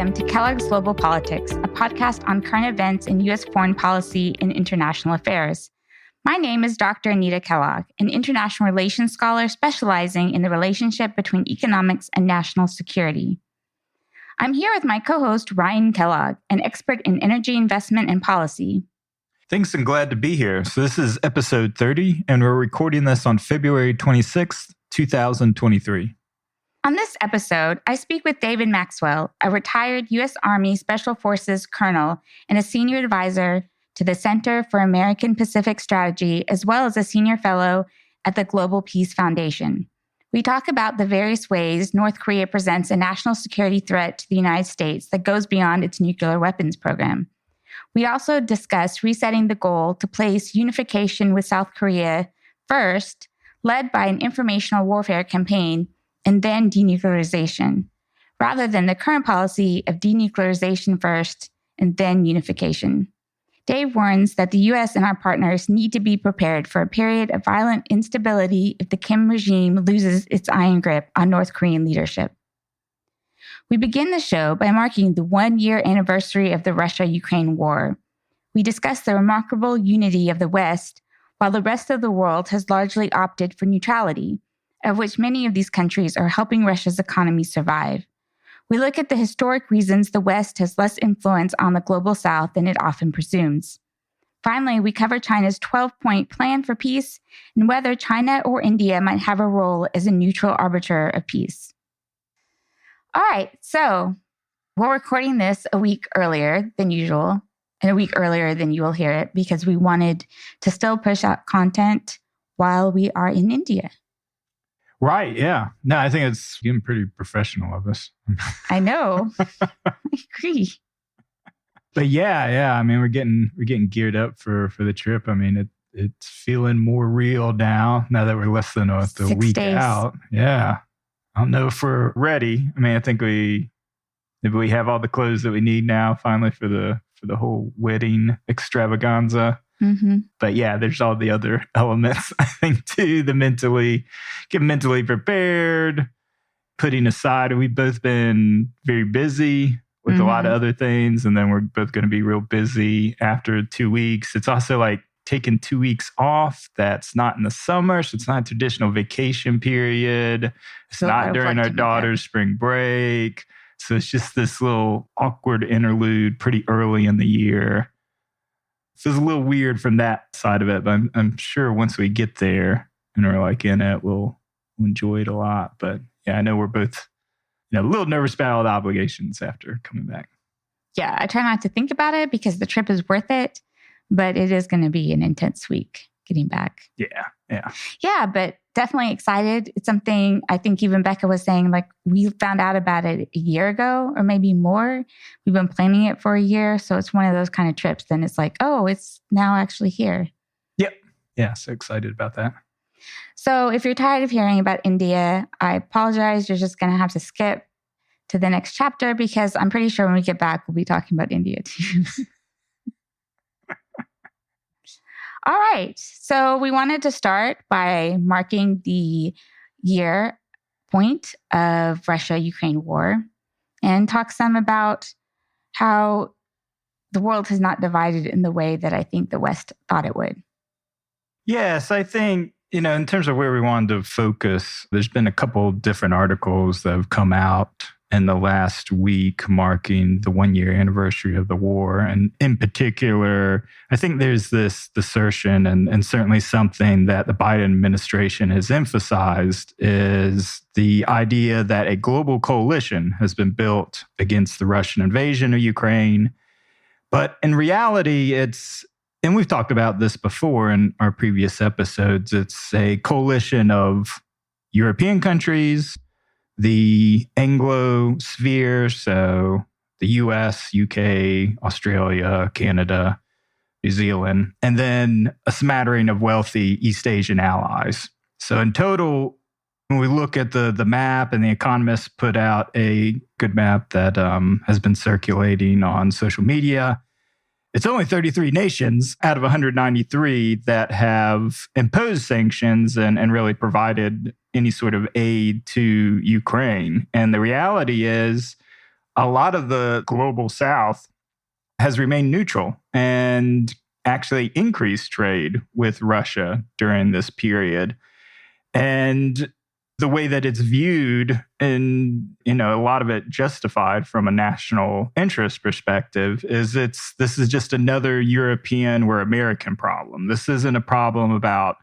Welcome to Kellogg's Global Politics, a podcast on current events in U.S. foreign policy and international affairs. My name is Dr. Anita Kellogg, an international relations scholar specializing in the relationship between economics and national security. I'm here with my co-host, Ryan Kellogg, an expert in energy investment and policy. Thanks and glad to be here. So this is episode 30, and we're recording this on February 26th, 2023. On this episode, I speak with David Maxwell, a retired U.S. Army Special Forces colonel and a senior advisor to the Center for American Pacific Strategy, as well as a senior fellow at the Global Peace Foundation. We talk about the various ways North Korea presents a national security threat to the United States that goes beyond its nuclear weapons program. We also discuss resetting the goal to place unification with South Korea first, led by an informational warfare campaign, and then denuclearization, rather than the current policy of denuclearization first and then unification. Dave warns that the U.S. and our partners need to be prepared for a period of violent instability if the Kim regime loses its iron grip on North Korean leadership. We begin the show by marking the one-year anniversary of the Russia-Ukraine war. We discuss the remarkable unity of the West, while the rest of the world has largely opted for neutrality, of which many of these countries are helping Russia's economy survive. We look at the historic reasons the West has less influence on the global South than it often presumes. Finally, we cover China's 12-point plan for peace and whether China or India might have a role as a neutral arbiter of peace. All right, so we're recording this a week earlier than usual, and a week earlier than you will hear it, because we wanted to still push out content while we are in India. Right, yeah. No, I think it's getting pretty professional of us. I know. I agree. But yeah. I mean, we're getting geared up for the trip. I mean, it's feeling more real now that we're less than a 6 week days out. Yeah. I don't know if we're ready. I mean, I think we have all the clothes that we need now finally for the whole wedding extravaganza. Mm-hmm. But yeah, there's all the other elements, I think, too. Getting mentally prepared, putting aside. We've both been very busy with a lot of other things. And then we're both going to be real busy after 2 weeks. It's also like taking 2 weeks off. That's not in the summer. So it's not a traditional vacation period. It's not during our daughter's spring break. So it's just this little awkward interlude pretty early in the year. So it's a little weird from that side of it, but I'm sure once we get there and we're like in it, we'll enjoy it a lot. But yeah, I know we're both a little nervous about all the obligations after coming back. Yeah, I try not to think about it because the trip is worth it, but it is going to be an intense week getting back. Yeah, but definitely excited. It's something I think even Becca was saying, like, we found out about it a year ago or maybe more. We've been planning it for a year. So it's one of those kind of trips. Then it's like, oh, it's now actually here. Yep. Yeah, so excited about that. So if you're tired of hearing about India, I apologize. You're just going to have to skip to the next chapter because I'm pretty sure when we get back, we'll be talking about India too. All right. So we wanted to start by marking the year point of Russia-Ukraine war and talk some about how the world has not divided in the way that I think the West thought it would. Yes, I think, in terms of where we wanted to focus, there's been a couple different articles that have come out in the last week marking the 1-year anniversary of the war. And in particular, I think there's this assertion, and certainly something that the Biden administration has emphasized, is the idea that a global coalition has been built against the Russian invasion of Ukraine. But in reality, and we've talked about this before in our previous episodes, it's a coalition of European countries, the Anglo sphere, so the US, UK, Australia, Canada, New Zealand, and then a smattering of wealthy East Asian allies. So in total, when we look at the map, and The Economist put out a good map that has been circulating on social media, it's only 33 nations out of 193 that have imposed sanctions and really provided any sort of aid to Ukraine. And the reality is a lot of the global South has remained neutral and actually increased trade with Russia during this period. And the way that it's viewed, and a lot of it justified from a national interest perspective, is this is just another European or American problem. This isn't a problem about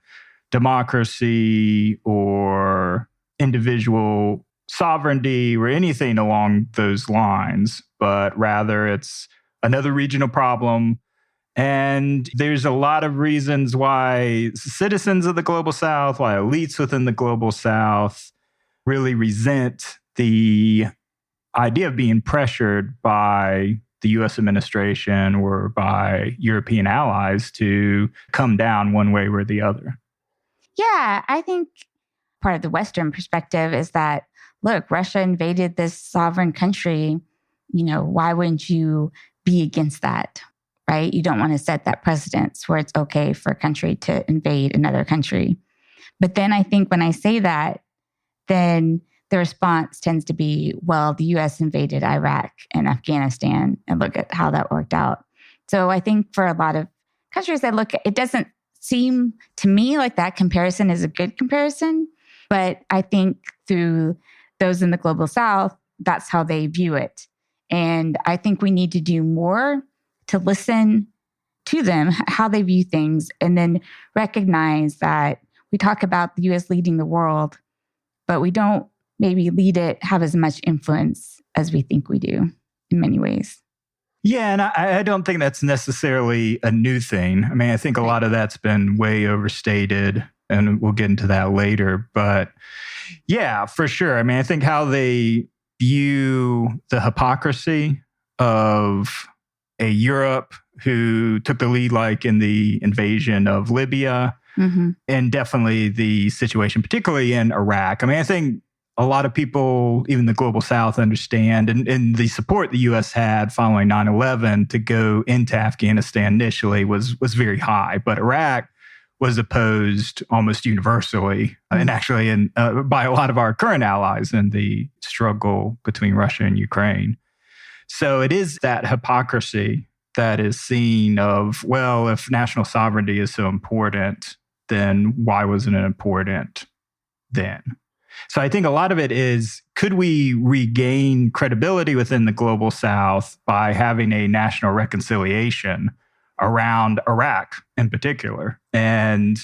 democracy or individual sovereignty or anything along those lines, but rather it's another regional problem. And there's a lot of reasons why citizens of the global South, why elites within the global South really resent the idea of being pressured by the US administration or by European allies to come down one way or the other. Yeah, I think part of the Western perspective is that, look, Russia invaded this sovereign country. Why wouldn't you be against that? Right? You don't want to set that precedence where it's okay for a country to invade another country. But then I think when I say that, then the response tends to be, well, the US invaded Iraq and Afghanistan, and look at how that worked out. So I think for a lot of countries that look, it doesn't seem to me like that comparison is a good comparison. But I think through those in the global South, that's how they view it. And I think we need to do more to listen to them, how they view things, and then recognize that we talk about the US leading the world, but we don't maybe have as much influence as we think we do in many ways. Yeah, and I don't think that's necessarily a new thing. I mean, I think a lot of that's been way overstated, and we'll get into that later. But yeah, for sure. I mean, I think how they view the hypocrisy of a Europe who took the lead, like in the invasion of Libya, and definitely the situation, particularly in Iraq. I mean, I think a lot of people, even the global South, understand, and the support the U.S. had following 9/11 to go into Afghanistan initially was very high. But Iraq was opposed almost universally, and actually by a lot of our current allies in the struggle between Russia and Ukraine. So it is that hypocrisy that is seen of, well, if national sovereignty is so important, then why wasn't it important then? So I think a lot of it is, could we regain credibility within the global South by having a national reconciliation around Iraq in particular? And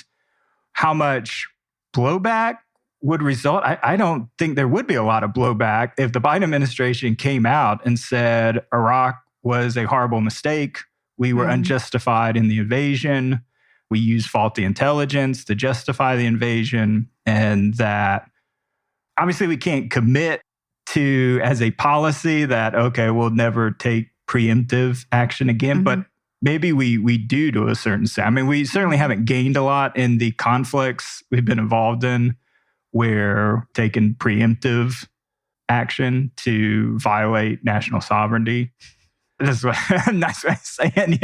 how much blowback would result? I don't think there would be a lot of blowback if the Biden administration came out and said Iraq was a horrible mistake. We were unjustified in the invasion. We used faulty intelligence to justify the invasion, and that obviously we can't commit to as a policy that, okay, we'll never take preemptive action again, but maybe we do to a certain extent. I mean, we certainly haven't gained a lot in the conflicts we've been involved in where taking preemptive action to violate national sovereignty. That's what I'm saying.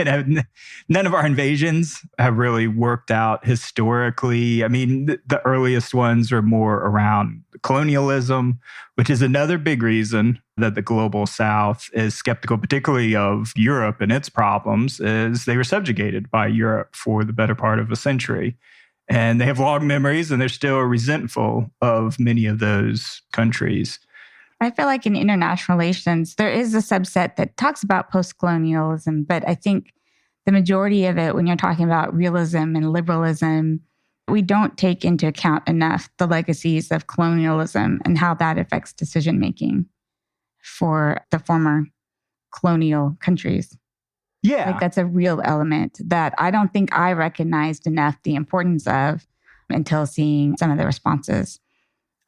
None of our invasions have really worked out historically. I mean, the earliest ones are more around colonialism, which is another big reason that the global South is skeptical, particularly of Europe and its problems, is they were subjugated by Europe for the better part of a century. And they have long memories, and they're still resentful of many of those countries. I feel like in international relations, there is a subset that talks about post-colonialism, but I think the majority of it, when you're talking about realism and liberalism, we don't take into account enough the legacies of colonialism and how that affects decision-making for the former colonial countries. Yeah. Like that's a real element that I don't think I recognized enough the importance of until seeing some of the responses.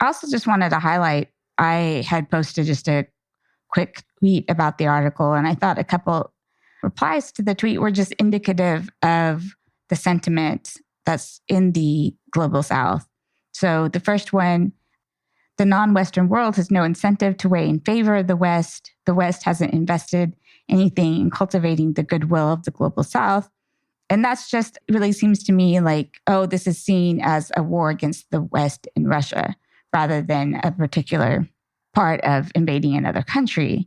I also just wanted to highlight, I had posted just a quick tweet about the article, and I thought a couple replies to the tweet were just indicative of the sentiment that's in the global South. So the first one, the non-Western world has no incentive to weigh in favor of the West. The West hasn't invested anything in cultivating the goodwill of the global South. And that's just really seems to me like, oh, this is seen as a war against the West and Russia, rather than a particular part of invading another country.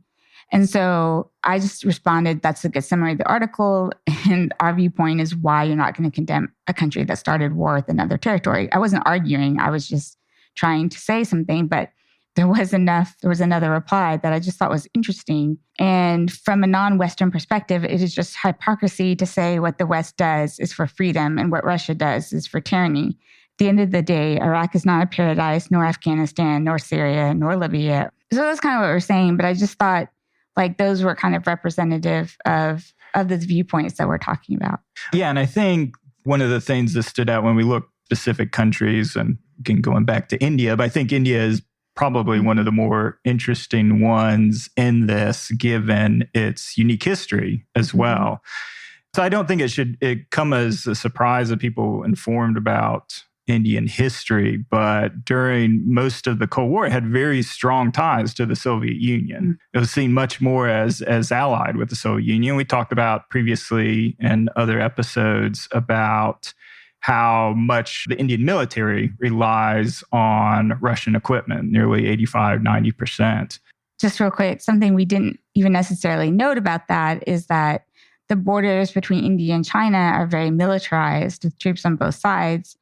And so I just responded, that's a good summary of the article. And our viewpoint is why you're not going to condemn a country that started war with another territory. I wasn't arguing. I was just trying to say something, but there was another reply that I just thought was interesting. And from a non-Western perspective, it is just hypocrisy to say what the West does is for freedom and what Russia does is for tyranny. At the end of the day, Iraq is not a paradise, nor Afghanistan, nor Syria, nor Libya. So that's kind of what we're saying. But I just thought like those were kind of representative of the viewpoints that we're talking about. Yeah, and I think one of the things that stood out when we look specific countries, and again, going back to India, but I think India is probably one of the more interesting ones in this, given its unique history as well. So I don't think it come as a surprise that people informed about Indian history, but during most of the Cold War, it had very strong ties to the Soviet Union. It was seen much more as allied with the Soviet Union. We talked about previously in other episodes about how much the Indian military relies on Russian equipment, nearly 85, 90%. Just real quick, something we didn't even necessarily note about that is that the borders between India and China are very militarized with troops on both sides,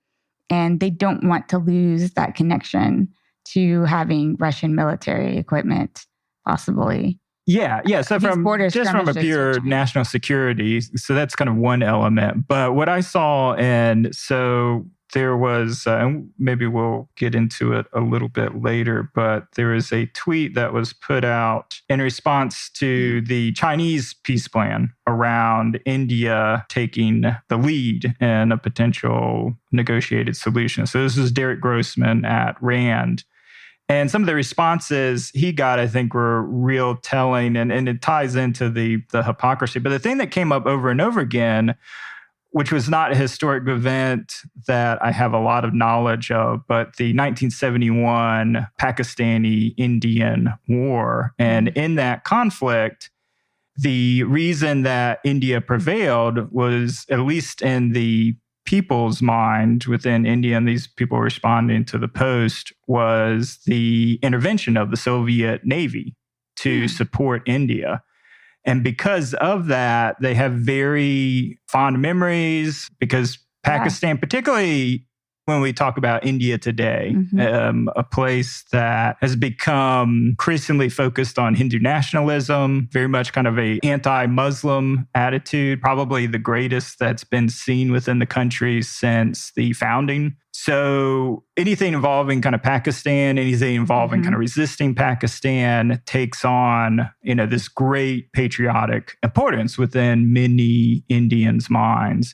and they don't want to lose that connection to having Russian military equipment, possibly. Yeah. So from a pure national security, so that's kind of one element. But what I saw, and so there was, and maybe we'll get into it a little bit later, but there was a tweet that was put out in response to the Chinese peace plan around India taking the lead in a potential negotiated solution. So this is Derek Grossman at RAND. And some of the responses he got, I think, were real telling, and it ties into the hypocrisy. But the thing that came up over and over again, which was not a historic event that I have a lot of knowledge of, but the 1971 Pakistani-Indian War. And in that conflict, the reason that India prevailed was, at least in the people's mind within India, and these people responding to the Post, was the intervention of the Soviet Navy to support India. And because of that, they have very fond memories, because Pakistan, particularly when we talk about India today, a place that has become increasingly focused on Hindu nationalism, very much kind of a anti-Muslim attitude, probably the greatest that's been seen within the country since the founding. So anything involving kind of Pakistan, anything involving kind of resisting Pakistan takes on, this great patriotic importance within many Indians' minds.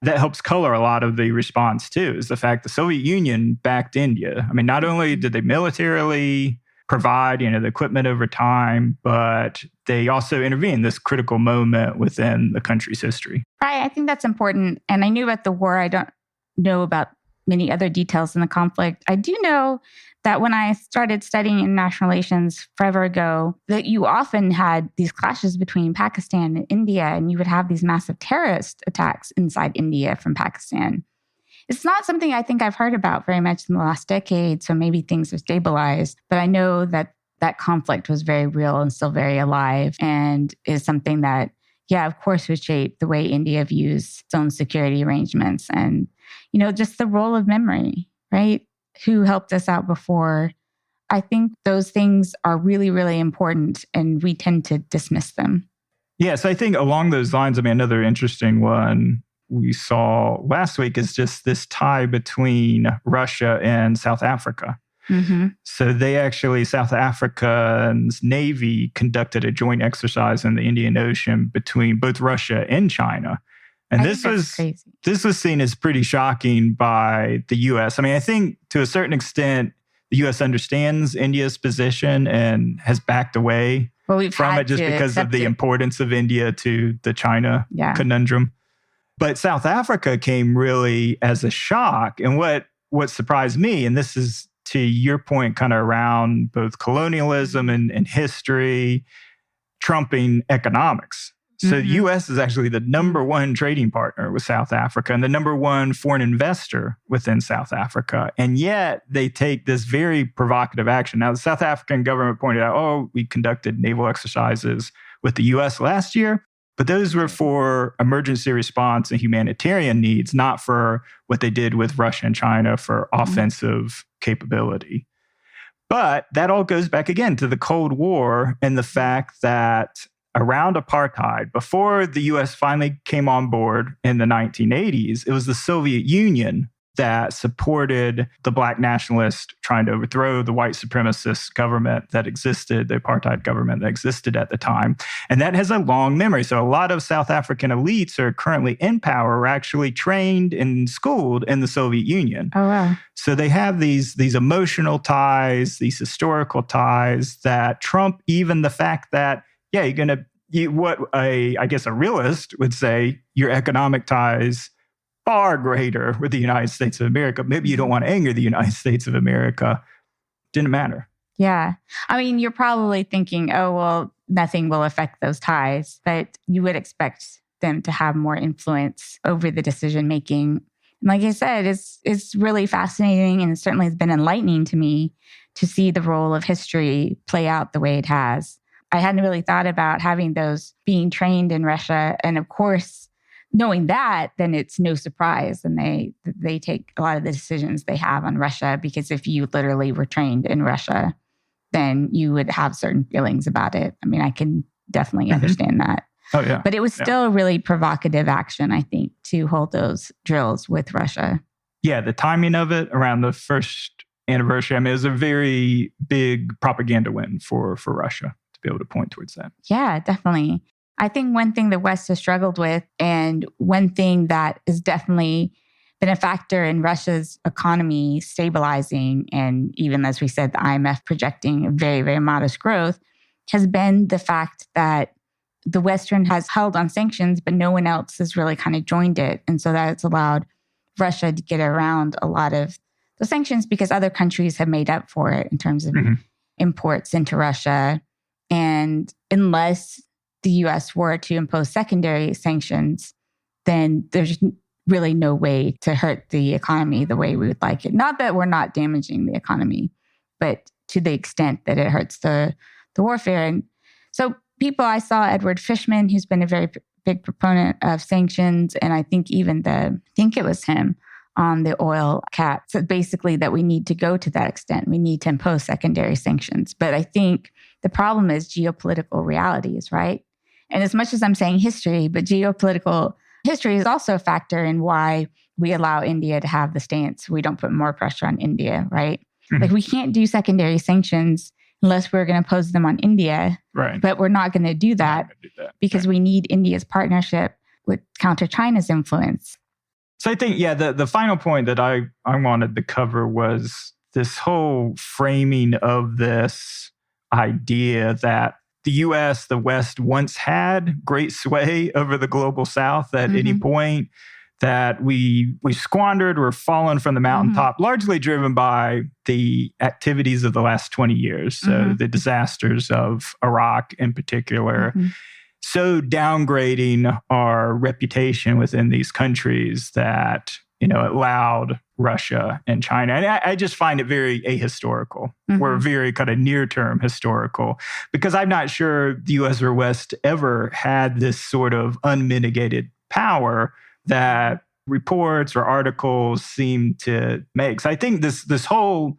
That helps color a lot of the response too, is the fact the Soviet Union backed India. I mean, not only did they militarily provide, the equipment over time, but they also intervened in this critical moment within the country's history. Right. I think that's important. And I knew about the war. I don't know about many other details in the conflict. I do know that when I started studying international relations forever ago, that you often had these clashes between Pakistan and India, and you would have these massive terrorist attacks inside India from Pakistan. It's not something I think I've heard about very much in the last decade, so maybe things have stabilized. But I know that that conflict was very real and still very alive, and is something that, of course, would shape the way India views its own security arrangements and, just the role of memory, right? Who helped us out before. I think those things are really, really important, and we tend to dismiss them. Yes, I think along those lines, another interesting one we saw last week is just this tie between Russia and South Africa. So South Africa's Navy conducted a joint exercise in the Indian Ocean between both Russia and China. And this was seen as pretty shocking by the U.S. I think to a certain extent, the U.S. understands India's position and has backed away from it just because of the importance of India to the China conundrum. But South Africa came really as a shock. And what surprised me, and this is to your point kind of around both colonialism and history, trumping economics. So the U.S. is actually the number one trading partner with South Africa and the number one foreign investor within South Africa. And yet they take this very provocative action. Now, the South African government pointed out, oh, we conducted naval exercises with the U.S. last year, but those were for emergency response and humanitarian needs, not for what they did with Russia and China for offensive capability. But that all goes back again to the Cold War and the fact that around apartheid, before the US finally came on board in the 1980s, it was the Soviet Union that supported the Black nationalists trying to overthrow the white supremacist government that existed, the apartheid government that existed at the time. And that has a long memory. So a lot of South African elites who are currently in power were actually trained and schooled in the Soviet Union. Oh, wow. So they have these emotional ties, these historical ties that trump even the fact that, yeah, I guess a realist would say, your economic ties far greater with the United States of America. Maybe you don't want to anger the United States of America. Didn't matter. Yeah. I mean, you're probably thinking, oh, well, nothing will affect those ties, but you would expect them to have more influence over the decision-making. And like I said, it's really fascinating, and it certainly has been enlightening to me to see the role of history play out the way it has. I hadn't really thought about having those being trained in Russia. And of course, knowing that, then it's no surprise. And they take a lot of the decisions they have on Russia, because if you literally were trained in Russia, then you would have certain feelings about it. I mean, I can definitely understand that. Oh, yeah. But it was still a really provocative action, I think, to hold those drills with Russia. Yeah, the timing of it around the first anniversary, I mean, it was a very big propaganda win for Russia to be able to point towards that. Yeah, definitely. I think one thing the West has struggled with, and one thing that has definitely been a factor in Russia's economy stabilizing, and even as we said, the IMF projecting very, very modest growth, has been the fact that the Western has held on sanctions, but no one else has really kind of joined it. And so that's allowed Russia to get around a lot of the sanctions because other countries have made up for it in terms of imports into Russia. And unless the US were to impose secondary sanctions, then there's really no way to hurt the economy the way we would like it. Not that we're not damaging the economy, but to the extent that it hurts the warfare. And so I saw Edward Fishman, who's been a very big proponent of sanctions, and I think it was him on the oil cap. So basically that we need to go to that extent. We need to impose secondary sanctions. But I think the problem is geopolitical realities, right? And as much as I'm saying history, but geopolitical history is also a factor in why we allow India to have the stance. We don't put more pressure on India, right? Like we can't do secondary sanctions unless we're going to impose them on India. Right. But we're not going to do that because we need India's partnership with counter China's influence. So I think, the final point that I wanted to cover was this whole framing of this idea that the U.S., the West, once had great sway over the global South at any point, that we squandered or fallen from the mountaintop, largely driven by the activities of the last 20 years. So the disasters of Iraq in particular. So downgrading our reputation within these countries that, it allowed Russia and China. And I just find it very ahistorical or very kind of near-term historical, because I'm not sure the U.S. or West ever had this sort of unmitigated power that reports or articles seem to make. So I think this whole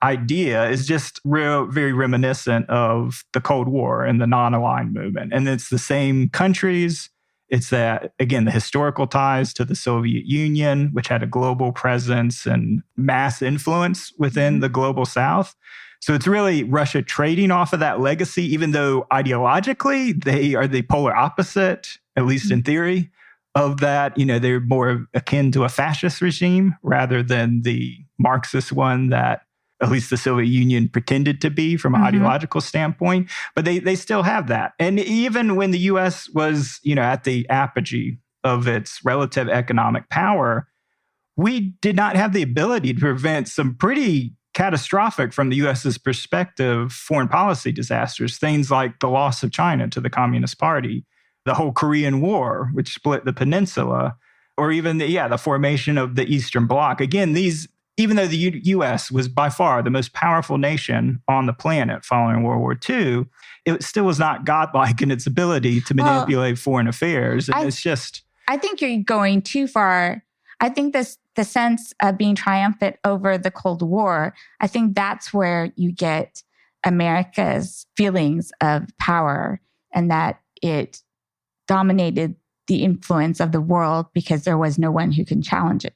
idea is just very reminiscent of the Cold War and the non-aligned movement. And it's the same countries. It's that, again, the historical ties to the Soviet Union, which had a global presence and mass influence within the global South. So it's really Russia trading off of that legacy, even though ideologically they are the polar opposite, at least in theory, of that. They're more akin to a fascist regime rather than the Marxist one that at least the Soviet Union pretended to be from an ideological standpoint. But they still have that. And even when the U.S. was, at the apogee of its relative economic power, we did not have the ability to prevent some pretty catastrophic, from the U.S.'s perspective, foreign policy disasters, things like the loss of China to the Communist Party, the whole Korean War, which split the peninsula, or even the formation of the Eastern Bloc. Again, even though the U.S. was by far the most powerful nation on the planet following World War II, it still was not godlike in its ability to manipulate foreign affairs. And I think you're going too far. I think the sense of being triumphant over the Cold War, I think that's where you get America's feelings of power and that it dominated the influence of the world because there was no one who can challenge it.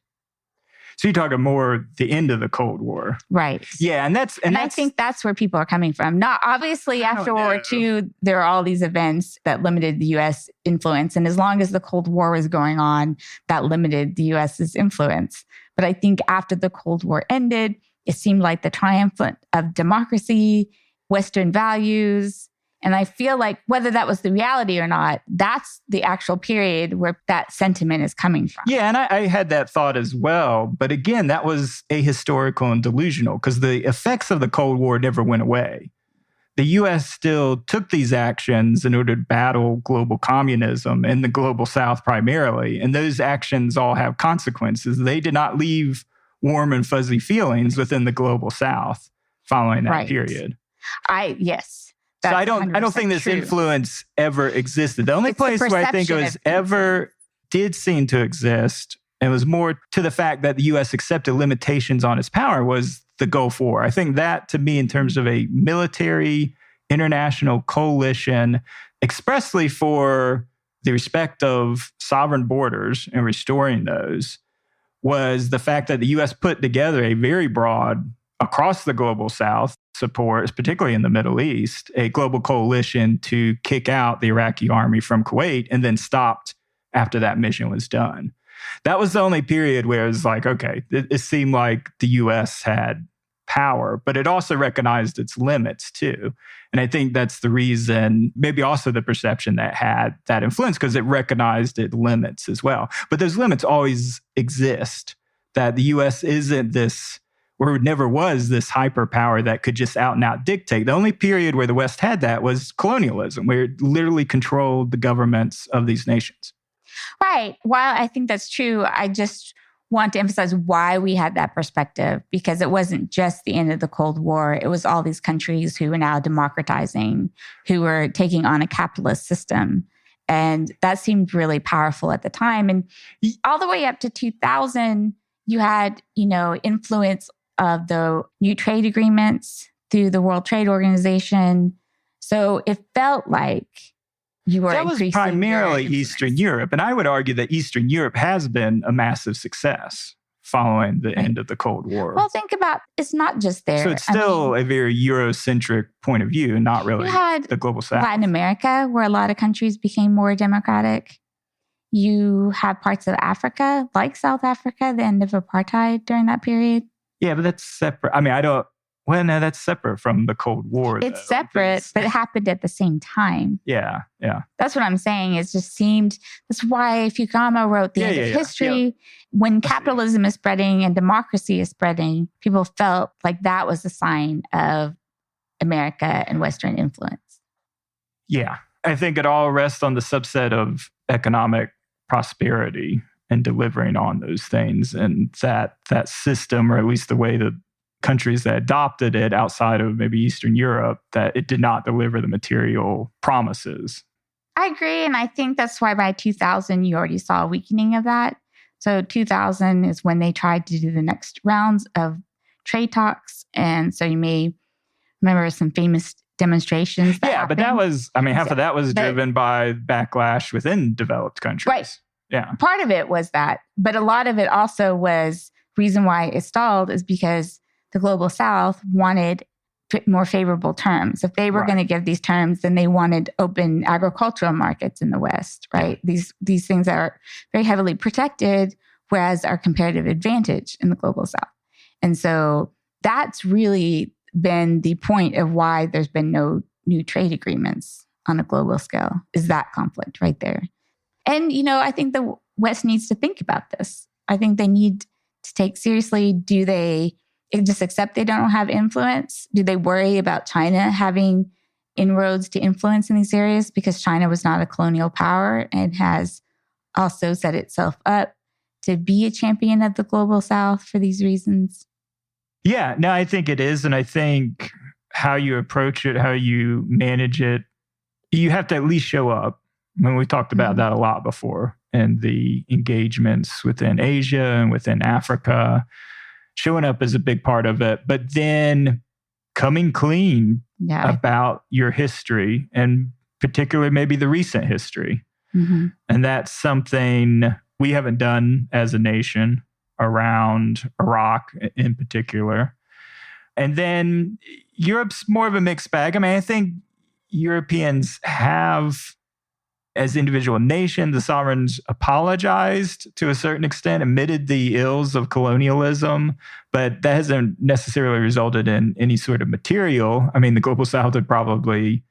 So you're talking more the end of the Cold War. Right. Yeah, and I think that's where people are coming from. Not obviously after World War II, there are all these events that limited the U.S. influence. And as long as the Cold War was going on, that limited the U.S.'s influence. But I think after the Cold War ended, it seemed like the triumph of democracy, Western values. And I feel like whether that was the reality or not, that's the actual period where that sentiment is coming from. Yeah, and I had that thought as well. But again, that was ahistorical and delusional because the effects of the Cold War never went away. The U.S. still took these actions in order to battle global communism in the global South primarily. And those actions all have consequences. They did not leave warm and fuzzy feelings within the global South following that period. Yes. So I don't think this influence ever existed. The only place where I think it was ever did seem to exist, and was more to the fact that the U.S. accepted limitations on its power, was the Gulf War. I think that, to me, in terms of a military international coalition, expressly for the respect of sovereign borders and restoring those, was the fact that the U.S. put together a very broad, across the global South, support, particularly in the Middle East, a global coalition to kick out the Iraqi army from Kuwait, and then stopped after that mission was done. That was the only period where it was like, okay, it seemed like the U.S. had power, but it also recognized its limits too. And I think that's the reason, maybe also the perception that had that influence, because it recognized its limits as well. But those limits always exist, that the U.S. isn't this, or never was this hyperpower that could just out and out dictate. The only period where the West had that was colonialism, where it literally controlled the governments of these nations. Right. While I think that's true, I just want to emphasize why we had that perspective, because it wasn't just the end of the Cold War. It was all these countries who were now democratizing, who were taking on a capitalist system. And that seemed really powerful at the time. And all the way up to 2000, you had, influence of the new trade agreements through the World Trade Organization. So it felt like you were increasing. That was primarily Eastern Europe. And I would argue that Eastern Europe has been a massive success following the end of the Cold War. Well, think about, it's not just there. So it's still a very Eurocentric point of view, and not really the global South. Latin America, where a lot of countries became more democratic. You have parts of Africa, like South Africa, the end of apartheid during that period. Yeah, but that's separate. That's separate from the Cold War. It's separate, but it happened at the same time. Yeah. That's what I'm saying. It just seemed, that's why Fukuyama wrote The End of History. Yeah. When capitalism is spreading and democracy is spreading, people felt like that was a sign of America and Western influence. Yeah. I think it all rests on the subset of economic prosperity and delivering on those things. And that system, or at least the way the countries that adopted it outside of maybe Eastern Europe, that it did not deliver the material promises. I agree. And I think that's why by 2000, you already saw a weakening of that. So 2000 is when they tried to do the next rounds of trade talks. And so you may remember some famous demonstrations. But that was, half of that was driven by backlash within developed countries. Right. Yeah. Part of it was that. But a lot of it also was, reason why it stalled is because the global South wanted more favorable terms. If they were going to give these terms, then they wanted open agricultural markets in the West, right? These things that are very heavily protected, whereas our comparative advantage in the global South. And so that's really been the point of why there's been no new trade agreements on a global scale, is that conflict right there. And, I think the West needs to think about this. I think they need to take seriously, do they just accept they don't have influence? Do they worry about China having inroads to influence in these areas because China was not a colonial power and has also set itself up to be a champion of the global South for these reasons? Yeah, no, I think it is. And I think how you approach it, how you manage it, you have to at least show up. I mean, we talked about that a lot before, and the engagements within Asia and within Africa. Showing up is a big part of it, but then coming clean about your history, and particularly maybe the recent history. And that's something we haven't done as a nation around Iraq in particular. And then Europe's more of a mixed bag. I mean, I think Europeans have, as individual nations, the sovereigns apologized to a certain extent, admitted the ills of colonialism, but that hasn't necessarily resulted in any sort of material. I mean, the global South would probably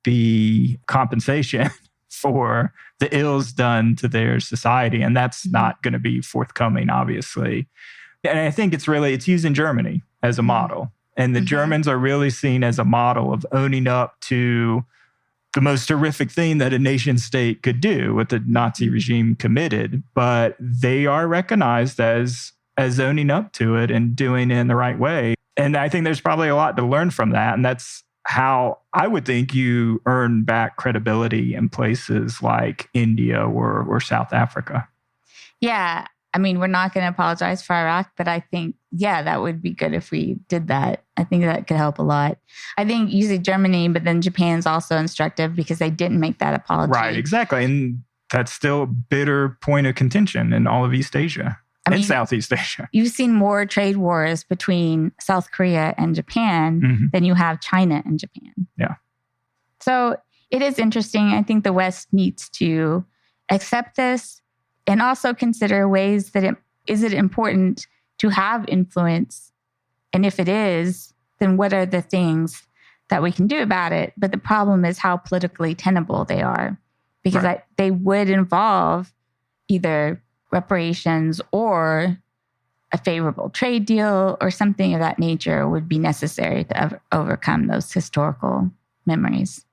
be compensation for the ills done to their society, and that's not going to be forthcoming, obviously. And I think it's used in Germany as a model. And the Germans are really seen as a model of owning up to the most horrific thing that a nation state could do, what the Nazi regime committed. But they are recognized as owning up to it and doing it in the right way. And I think there's probably a lot to learn from that. And that's how I would think you earn back credibility in places like India or South Africa. Yeah. I mean, we're not going to apologize for Iraq, but I think, that would be good if we did that. I think that could help a lot. I think you say Germany, but then Japan's also instructive because they didn't make that apology. Right, exactly. And that's still a bitter point of contention in all of East Asia and Southeast Asia. You've seen more trade wars between South Korea and Japan than you have China and Japan. Yeah. So it is interesting. I think the West needs to accept this and also consider ways that is it important to have influence? And if it is, then what are the things that we can do about it? But the problem is how politically tenable they are, because they would involve either reparations or a favorable trade deal or something of that nature would be necessary to overcome those historical memories.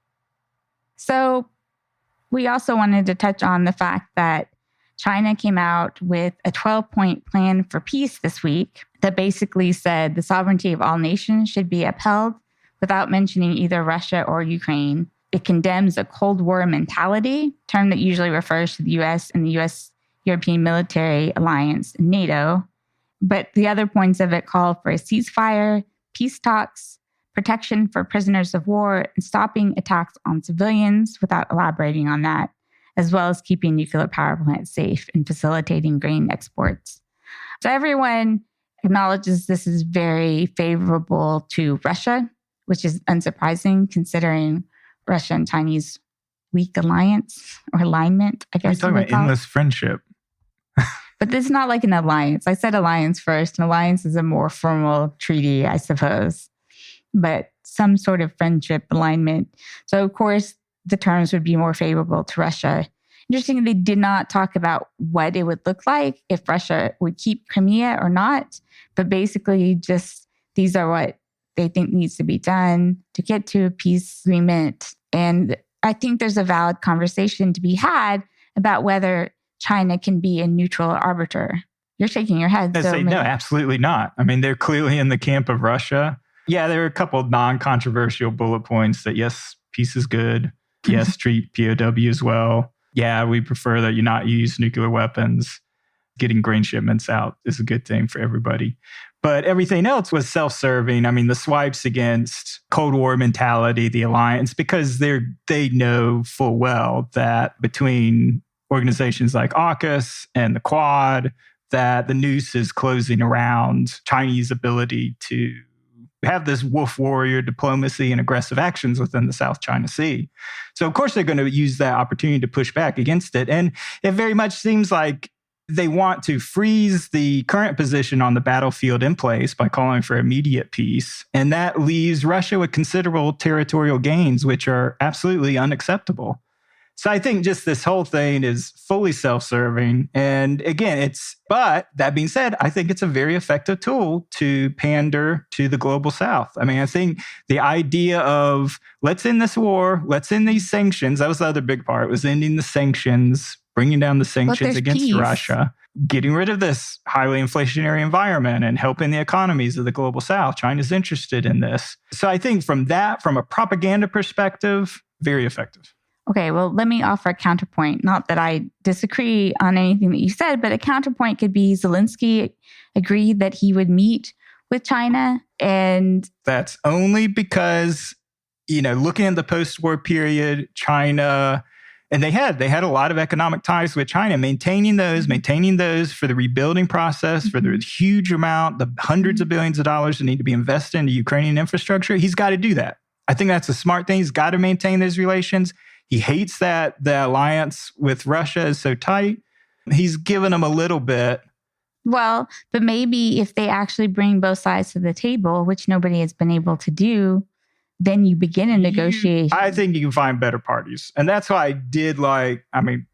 So we also wanted to touch on the fact that China came out with a 12-point plan for peace this week that basically said the sovereignty of all nations should be upheld without mentioning either Russia or Ukraine. It condemns a Cold War mentality, term that usually refers to the U.S. and the U.S.-European military alliance, NATO. But the other points of it call for a ceasefire, peace talks, protection for prisoners of war, and stopping attacks on civilians without elaborating on that, as well as keeping nuclear power plants safe and facilitating grain exports. So everyone acknowledges this is very favorable to Russia, which is unsurprising considering Russia and Chinese weak alliance or alignment, I guess. You're talking about endless friendship. But this is not like an alliance. I said alliance first. An alliance is a more formal treaty, I suppose. But some sort of friendship alignment. So, of course, the terms would be more favorable to Russia. Interesting, they did not talk about what it would look like if Russia would keep Crimea or not, but basically just these are what they think needs to be done to get to a peace agreement. And I think there's a valid conversation to be had about whether China can be a neutral arbiter. You're shaking your head. No, absolutely not. I mean, they're clearly in the camp of Russia. Yeah, there are a couple of non-controversial bullet points that, yes, peace is good. Yes, treat POWs well. Yeah, we prefer that you not use nuclear weapons. Getting grain shipments out is a good thing for everybody. But everything else was self-serving. I mean, the swipes against Cold War mentality, the alliance, because they know full well that between organizations like AUKUS and the Quad, that the noose is closing around Chinese ability to have this wolf warrior diplomacy and aggressive actions within the South China Sea. So, of course, they're going to use that opportunity to push back against it. And it very much seems like they want to freeze the current position on the battlefield in place by calling for immediate peace. And that leaves Russia with considerable territorial gains, which are absolutely unacceptable. So I think just this whole thing is fully self-serving. And again, but that being said, I think it's a very effective tool to pander to the global South. I mean, I think the idea of let's end this war, let's end these sanctions. That was the other big part, was ending the sanctions, bringing down the sanctions against Russia, getting rid of this highly inflationary environment and helping the economies of the global South. China's interested in this. So I think from a propaganda perspective, very effective. Okay, well, let me offer a counterpoint. Not that I disagree on anything that you said, but a counterpoint could be Zelensky agreed that he would meet with China. And that's only because, looking at the post-war period, China, and they had a lot of economic ties with China, maintaining those for the rebuilding process, for the huge amount, the hundreds of billions of dollars that need to be invested into Ukrainian infrastructure. He's got to do that. I think that's a smart thing. He's got to maintain those relations. He hates that the alliance with Russia is so tight. He's given them a little bit. Well, but maybe if they actually bring both sides to the table, which nobody has been able to do, then you begin a negotiation. I think you can find better parties. And that's why I did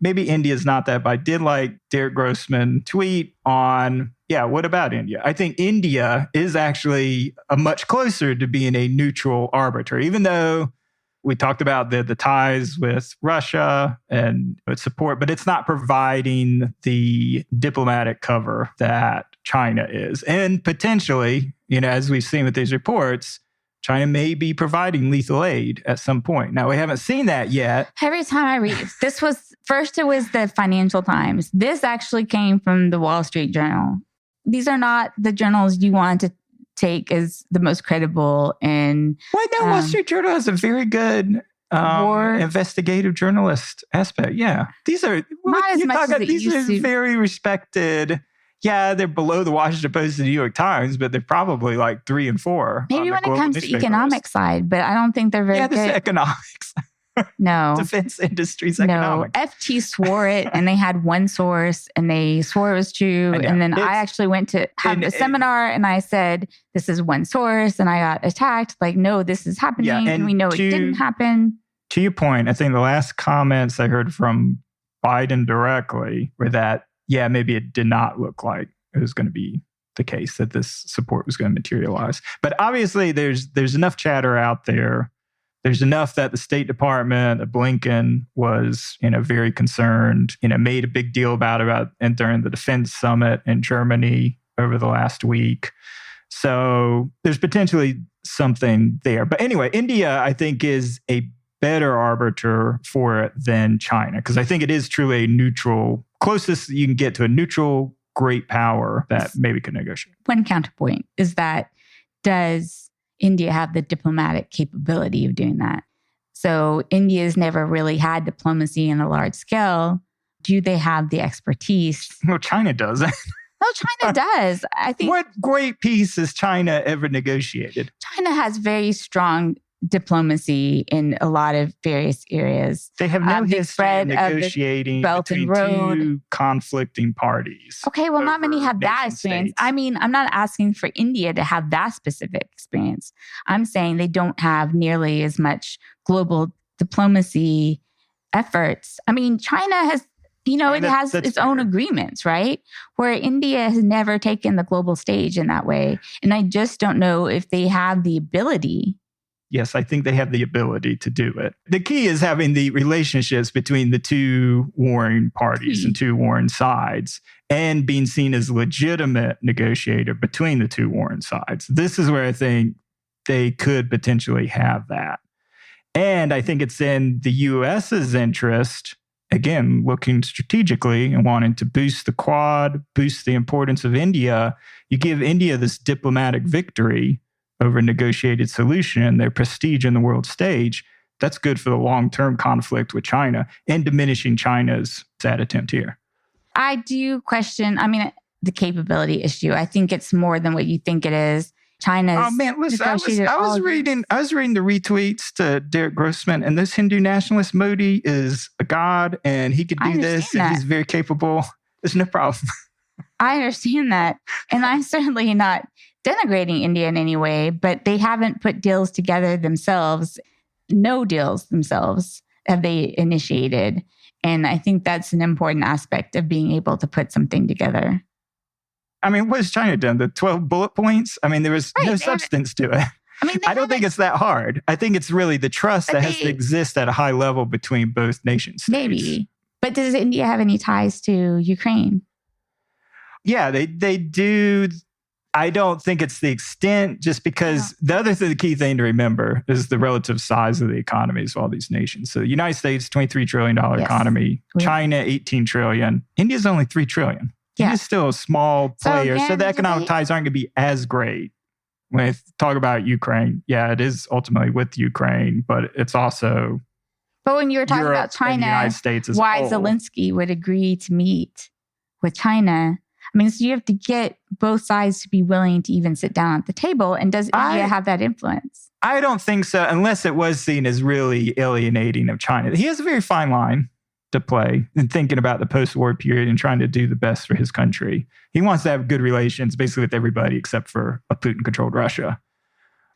maybe India's not that, but I did like Derek Grossman tweet on, what about India? I think India is actually much closer to being a neutral arbiter, even though we talked about the ties with Russia and its support, but it's not providing the diplomatic cover that China is. And potentially, as we've seen with these reports, China may be providing lethal aid at some point. Now, we haven't seen that yet. Every time I read, it was the Financial Times. This actually came from the Wall Street Journal. These are not the journals you want to take as the most credible. And Wall Street Journal has a very good investigative journalist aspect. Yeah, these are not as much as these are very respected. Yeah, they're below the Washington Post and the New York Times, but they're probably like 3 and 4. Maybe when it comes to economic side, but I don't think they're very good. Yeah, this is economics. No. Defense industries economics. No, FT swore it, and they had one source, and they swore it was true. And then I actually went to have a seminar, and I said, this is one source, and I got attacked. Like, no, this is happening, and we know it didn't happen. To your point, I think the last comments I heard from Biden directly were that, maybe it did not look like it was going to be the case, that this support was going to materialize. But obviously, there's enough chatter out there. There's enough that the State Department, Blinken was, very concerned, made a big deal about and during the defense summit in Germany over the last week. So there's potentially something there. But anyway, India, I think, is a better arbiter for it than China, because I think it is truly a neutral, closest you can get to a neutral great power that maybe could negotiate. One counterpoint is that does India have the diplomatic capability of doing that? So India's never really had diplomacy on a large scale. Do they have the expertise? Well, China does. No, China does. I think. What great peace has China ever negotiated? China has very strong diplomacy in a lot of various areas. They have no history of negotiating between two conflicting parties. Okay, well, not many have that experience. I mean, I'm not asking for India to have that specific experience. I'm saying they don't have nearly as much global diplomacy efforts. I mean, China has, it has its own agreements, right? Where India has never taken the global stage in that way. And I just don't know if they have the ability. Yes, I think they have the ability to do it. The key is having the relationships between the two warring parties and two warring sides and being seen as a legitimate negotiator between the two warring sides. This is where I think they could potentially have that. And I think it's in the US's interest, again, looking strategically and wanting to boost the Quad, boost the importance of India. You give India this diplomatic victory over a negotiated solution, their prestige in the world stage. That's good for the long-term conflict with China and diminishing China's sad attempt here. I do question, the capability issue. I think it's more than what you think it is. China's listen, I was reading the retweets to Derek Grossman, and this Hindu nationalist Modi is a god, and he could do this, and he's very capable. There's no problem. I understand that. And I'm certainly not denigrating India in any way, but they haven't put deals together themselves, no deals themselves, have they initiated? And I think that's an important aspect of being able to put something together. I mean, what has China done? The 12 bullet points? I mean, there was no substance to it. I don't think it's that hard. I think it's really the trust that has to exist at a high level between both nations. Maybe. But does India have any ties to Ukraine? Yeah, they do. I don't think it's the extent, just because the key thing to remember is the relative size of the economies of all these nations. So the United States, $23 trillion economy, China, $18 trillion. India's only $3 trillion. India's still a small player. So the economic ties aren't going to be as great. When I talk about Ukraine, it is ultimately with Ukraine, but it's also... But when you were talking about China, why Zelensky would agree to meet with China... I mean, so you have to get both sides to be willing to even sit down at the table. And does India have that influence? I don't think so, unless it was seen as really alienating of China. He has a very fine line to play in thinking about the post-war period and trying to do the best for his country. He wants to have good relations basically with everybody except for a Putin-controlled Russia.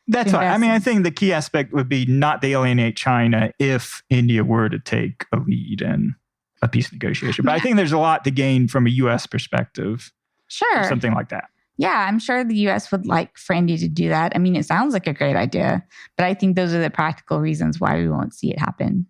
That's why. I mean, I think the key aspect would be not to alienate China if India were to take a lead in a peace negotiation. But I think there's a lot to gain from a U.S. perspective. Sure. Something like that. Yeah, I'm sure the U.S. would like for India to do that. I mean, it sounds like a great idea, but I think those are the practical reasons why we won't see it happen.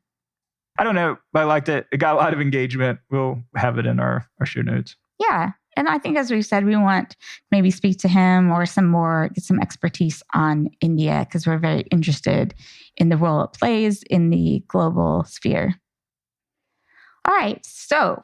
I don't know, but I liked it. It got a lot of engagement. We'll have it in our show notes. Yeah. And I think, as we've said, we want to maybe speak to him or get some expertise on India, because we're very interested in the role it plays in the global sphere. All right, so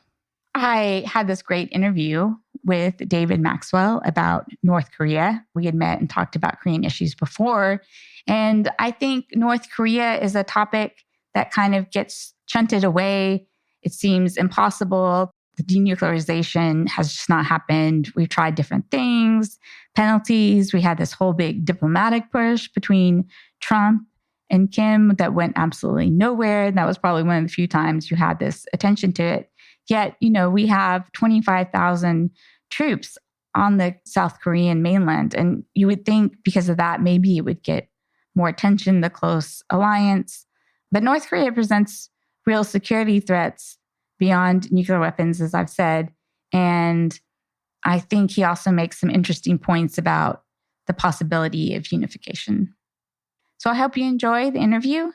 I had this great interview with David Maxwell about North Korea. We had met and talked about Korean issues before. And I think North Korea is a topic that kind of gets shunted away. It seems impossible. The denuclearization has just not happened. We've tried different things, penalties. We had this whole big diplomatic push between Trump and Kim that went absolutely nowhere. And that was probably one of the few times you had this attention to it. Yet, we have 25,000 troops on the South Korean mainland. And you would think because of that, maybe it would get more attention, the close alliance. But North Korea presents real security threats beyond nuclear weapons, as I've said. And I think he also makes some interesting points about the possibility of unification. So I hope you enjoy the interview.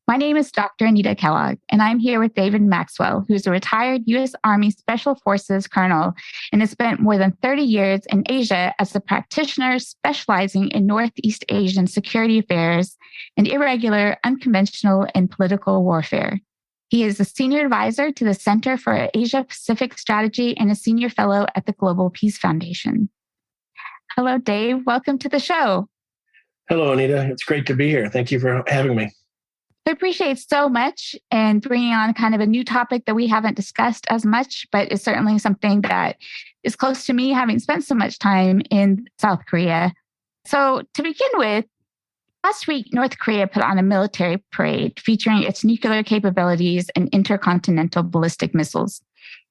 My name is Dr. Anita Kellogg, and I'm here with David Maxwell, who's a retired U.S. Army Special Forces colonel and has spent more than 30 years in Asia as a practitioner specializing in Northeast Asian security affairs and irregular, unconventional, and political warfare. He is a senior advisor to the Center for Asia-Pacific Strategy and a senior fellow at the Global Peace Foundation. Hello, Dave. Welcome to the show. Hello, Anita. It's great to be here. Thank you for having me. I appreciate so much and bringing on kind of a new topic that we haven't discussed as much, but it's certainly something that is close to me, having spent so much time in South Korea. So to begin with, last week, North Korea put on a military parade featuring its nuclear capabilities and intercontinental ballistic missiles.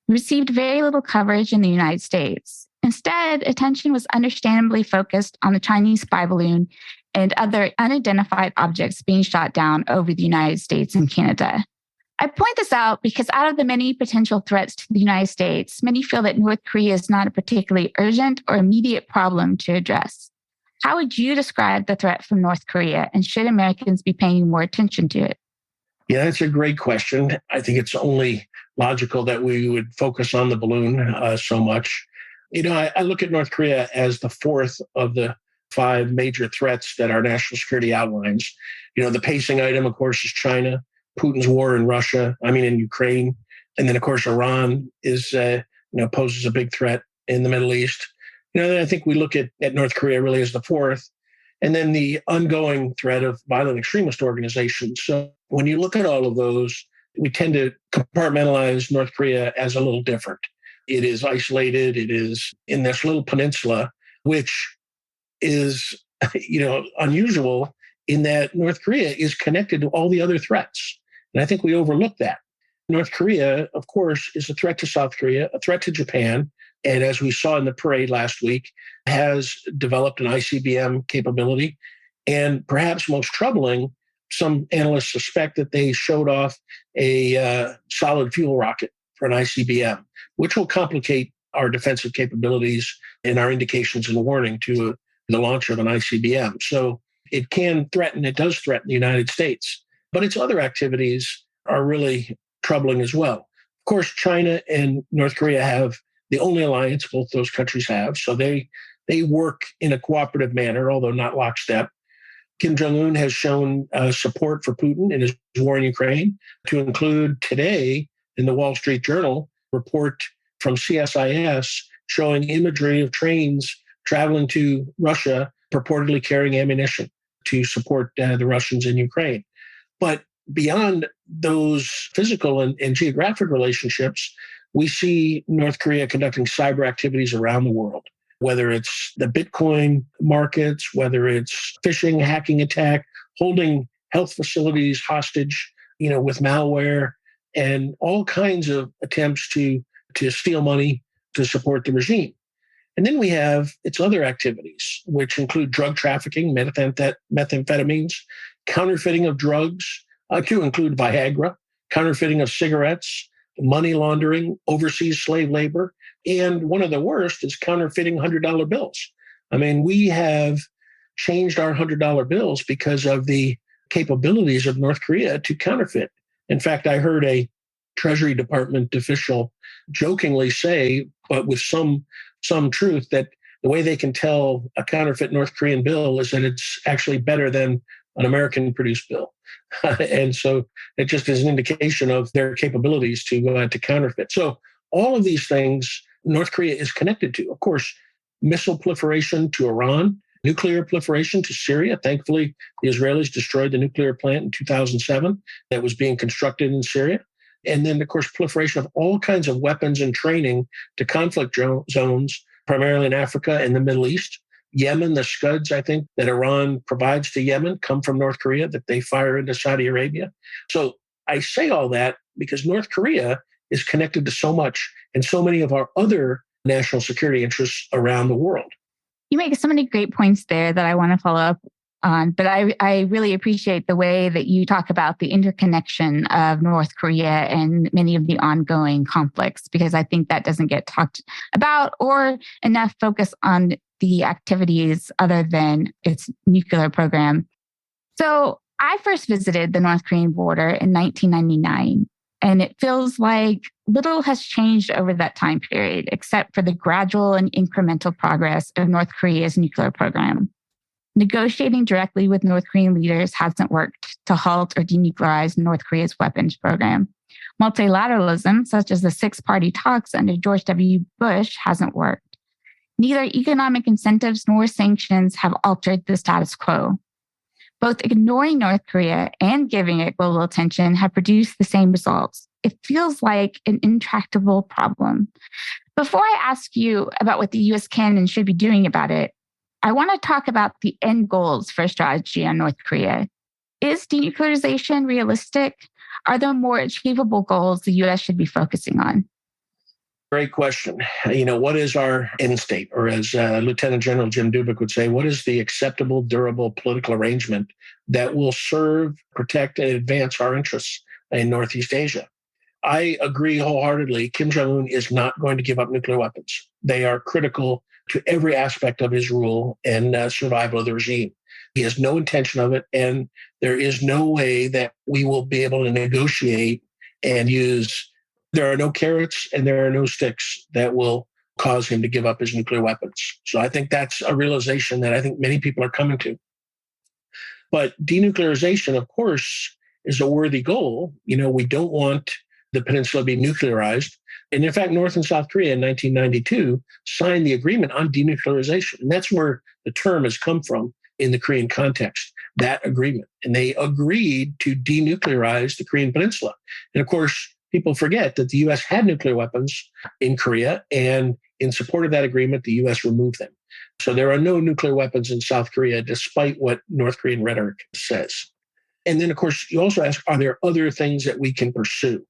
It received very little coverage in the United States. Instead, attention was understandably focused on the Chinese spy balloon and other unidentified objects being shot down over the United States and Canada. I point this out because out of the many potential threats to the United States, many feel that North Korea is not a particularly urgent or immediate problem to address. How would you describe the threat from North Korea, and should Americans be paying more attention to it? Yeah, that's a great question. I think it's only logical that we would focus on the balloon so much. I look at North Korea as the fourth of the 5 major threats that our national security outlines. The pacing item, of course, is China, Putin's war in Ukraine. And then, of course, Iran poses a big threat in the Middle East. I think we look at North Korea really as the fourth. And then the ongoing threat of violent extremist organizations. So when you look at all of those, we tend to compartmentalize North Korea as a little different. It is isolated. It is in this little peninsula, which is, unusual in that North Korea is connected to all the other threats. And I think we overlook that. North Korea, of course, is a threat to South Korea, a threat to Japan. And as we saw in the parade last week, has developed an ICBM capability. And perhaps most troubling, some analysts suspect that they showed off a solid fuel rocket for an ICBM, which will complicate our defensive capabilities and our indications and warning to the launch of an ICBM. So it does threaten the United States. But its other activities are really troubling as well. Of course, China and North Korea have the only alliance both those countries have. So they work in a cooperative manner, although not lockstep. Kim Jong-un has shown support for Putin in his war in Ukraine, to include today in the Wall Street Journal report from CSIS showing imagery of trains traveling to Russia, purportedly carrying ammunition to support the Russians in Ukraine. But beyond those physical and geographic relationships, we see North Korea conducting cyber activities around the world, whether it's the Bitcoin markets, whether it's phishing, hacking attack, holding health facilities hostage, with malware, and all kinds of attempts to steal money to support the regime. And then we have its other activities, which include drug trafficking, methamphetamines, counterfeiting of drugs, to include Viagra, counterfeiting of cigarettes, money laundering, overseas slave labor, and one of the worst is counterfeiting $100 bills. I mean, we have changed our $100 bills because of the capabilities of North Korea to counterfeit. In fact, I heard a Treasury Department official jokingly say, but with some truth, that the way they can tell a counterfeit North Korean bill is that it's actually better than an American-produced bill. And so it just is an indication of their capabilities to counterfeit. So all of these things North Korea is connected to. Of course, missile proliferation to Iran, nuclear proliferation to Syria. Thankfully, the Israelis destroyed the nuclear plant in 2007 that was being constructed in Syria. And then, of course, proliferation of all kinds of weapons and training to conflict zones, primarily in Africa and the Middle East. Yemen, the Scuds, I think, that Iran provides to Yemen come from North Korea that they fire into Saudi Arabia. So I say all that because North Korea is connected to so much and so many of our other national security interests around the world. You make so many great points there that I want to follow up on, but I really appreciate the way that you talk about the interconnection of North Korea and many of the ongoing conflicts, because I think that doesn't get talked about or enough focus on the activities other than its nuclear program. So I first visited the North Korean border in 1999, and it feels like little has changed over that time period, except for the gradual and incremental progress of North Korea's nuclear program. Negotiating directly with North Korean leaders hasn't worked to halt or denuclearize North Korea's weapons program. Multilateralism, such as the six-party talks under George W. Bush, hasn't worked. Neither economic incentives nor sanctions have altered the status quo. Both ignoring North Korea and giving it global attention have produced the same results. It feels like an intractable problem. Before I ask you about what the U.S. can and should be doing about it, I want to talk about the end goals for a strategy on North Korea. Is denuclearization realistic? Are there more achievable goals the U.S. should be focusing on? Great question. What is our end state? Or as Lieutenant General Jim Dubik would say, what is the acceptable, durable political arrangement that will serve, protect, and advance our interests in Northeast Asia? I agree wholeheartedly. Kim Jong-un is not going to give up nuclear weapons. They are critical to every aspect of his rule and survival of the regime. He has no intention of it, and there is no way that we will be able to negotiate and use. There are no carrots and there are no sticks that will cause him to give up his nuclear weapons. So I think that's a realization that I think many people are coming to. But denuclearization, of course, is a worthy goal. We don't want the peninsula to be nuclearized. And in fact, North and South Korea in 1992 signed the agreement on denuclearization. And that's where the term has come from in the Korean context, that agreement. And they agreed to denuclearize the Korean peninsula. And of course, people forget that the U.S. had nuclear weapons in Korea, and in support of that agreement, the U.S. removed them. So there are no nuclear weapons in South Korea, despite what North Korean rhetoric says. And then, of course, you also ask, are there other things that we can pursue?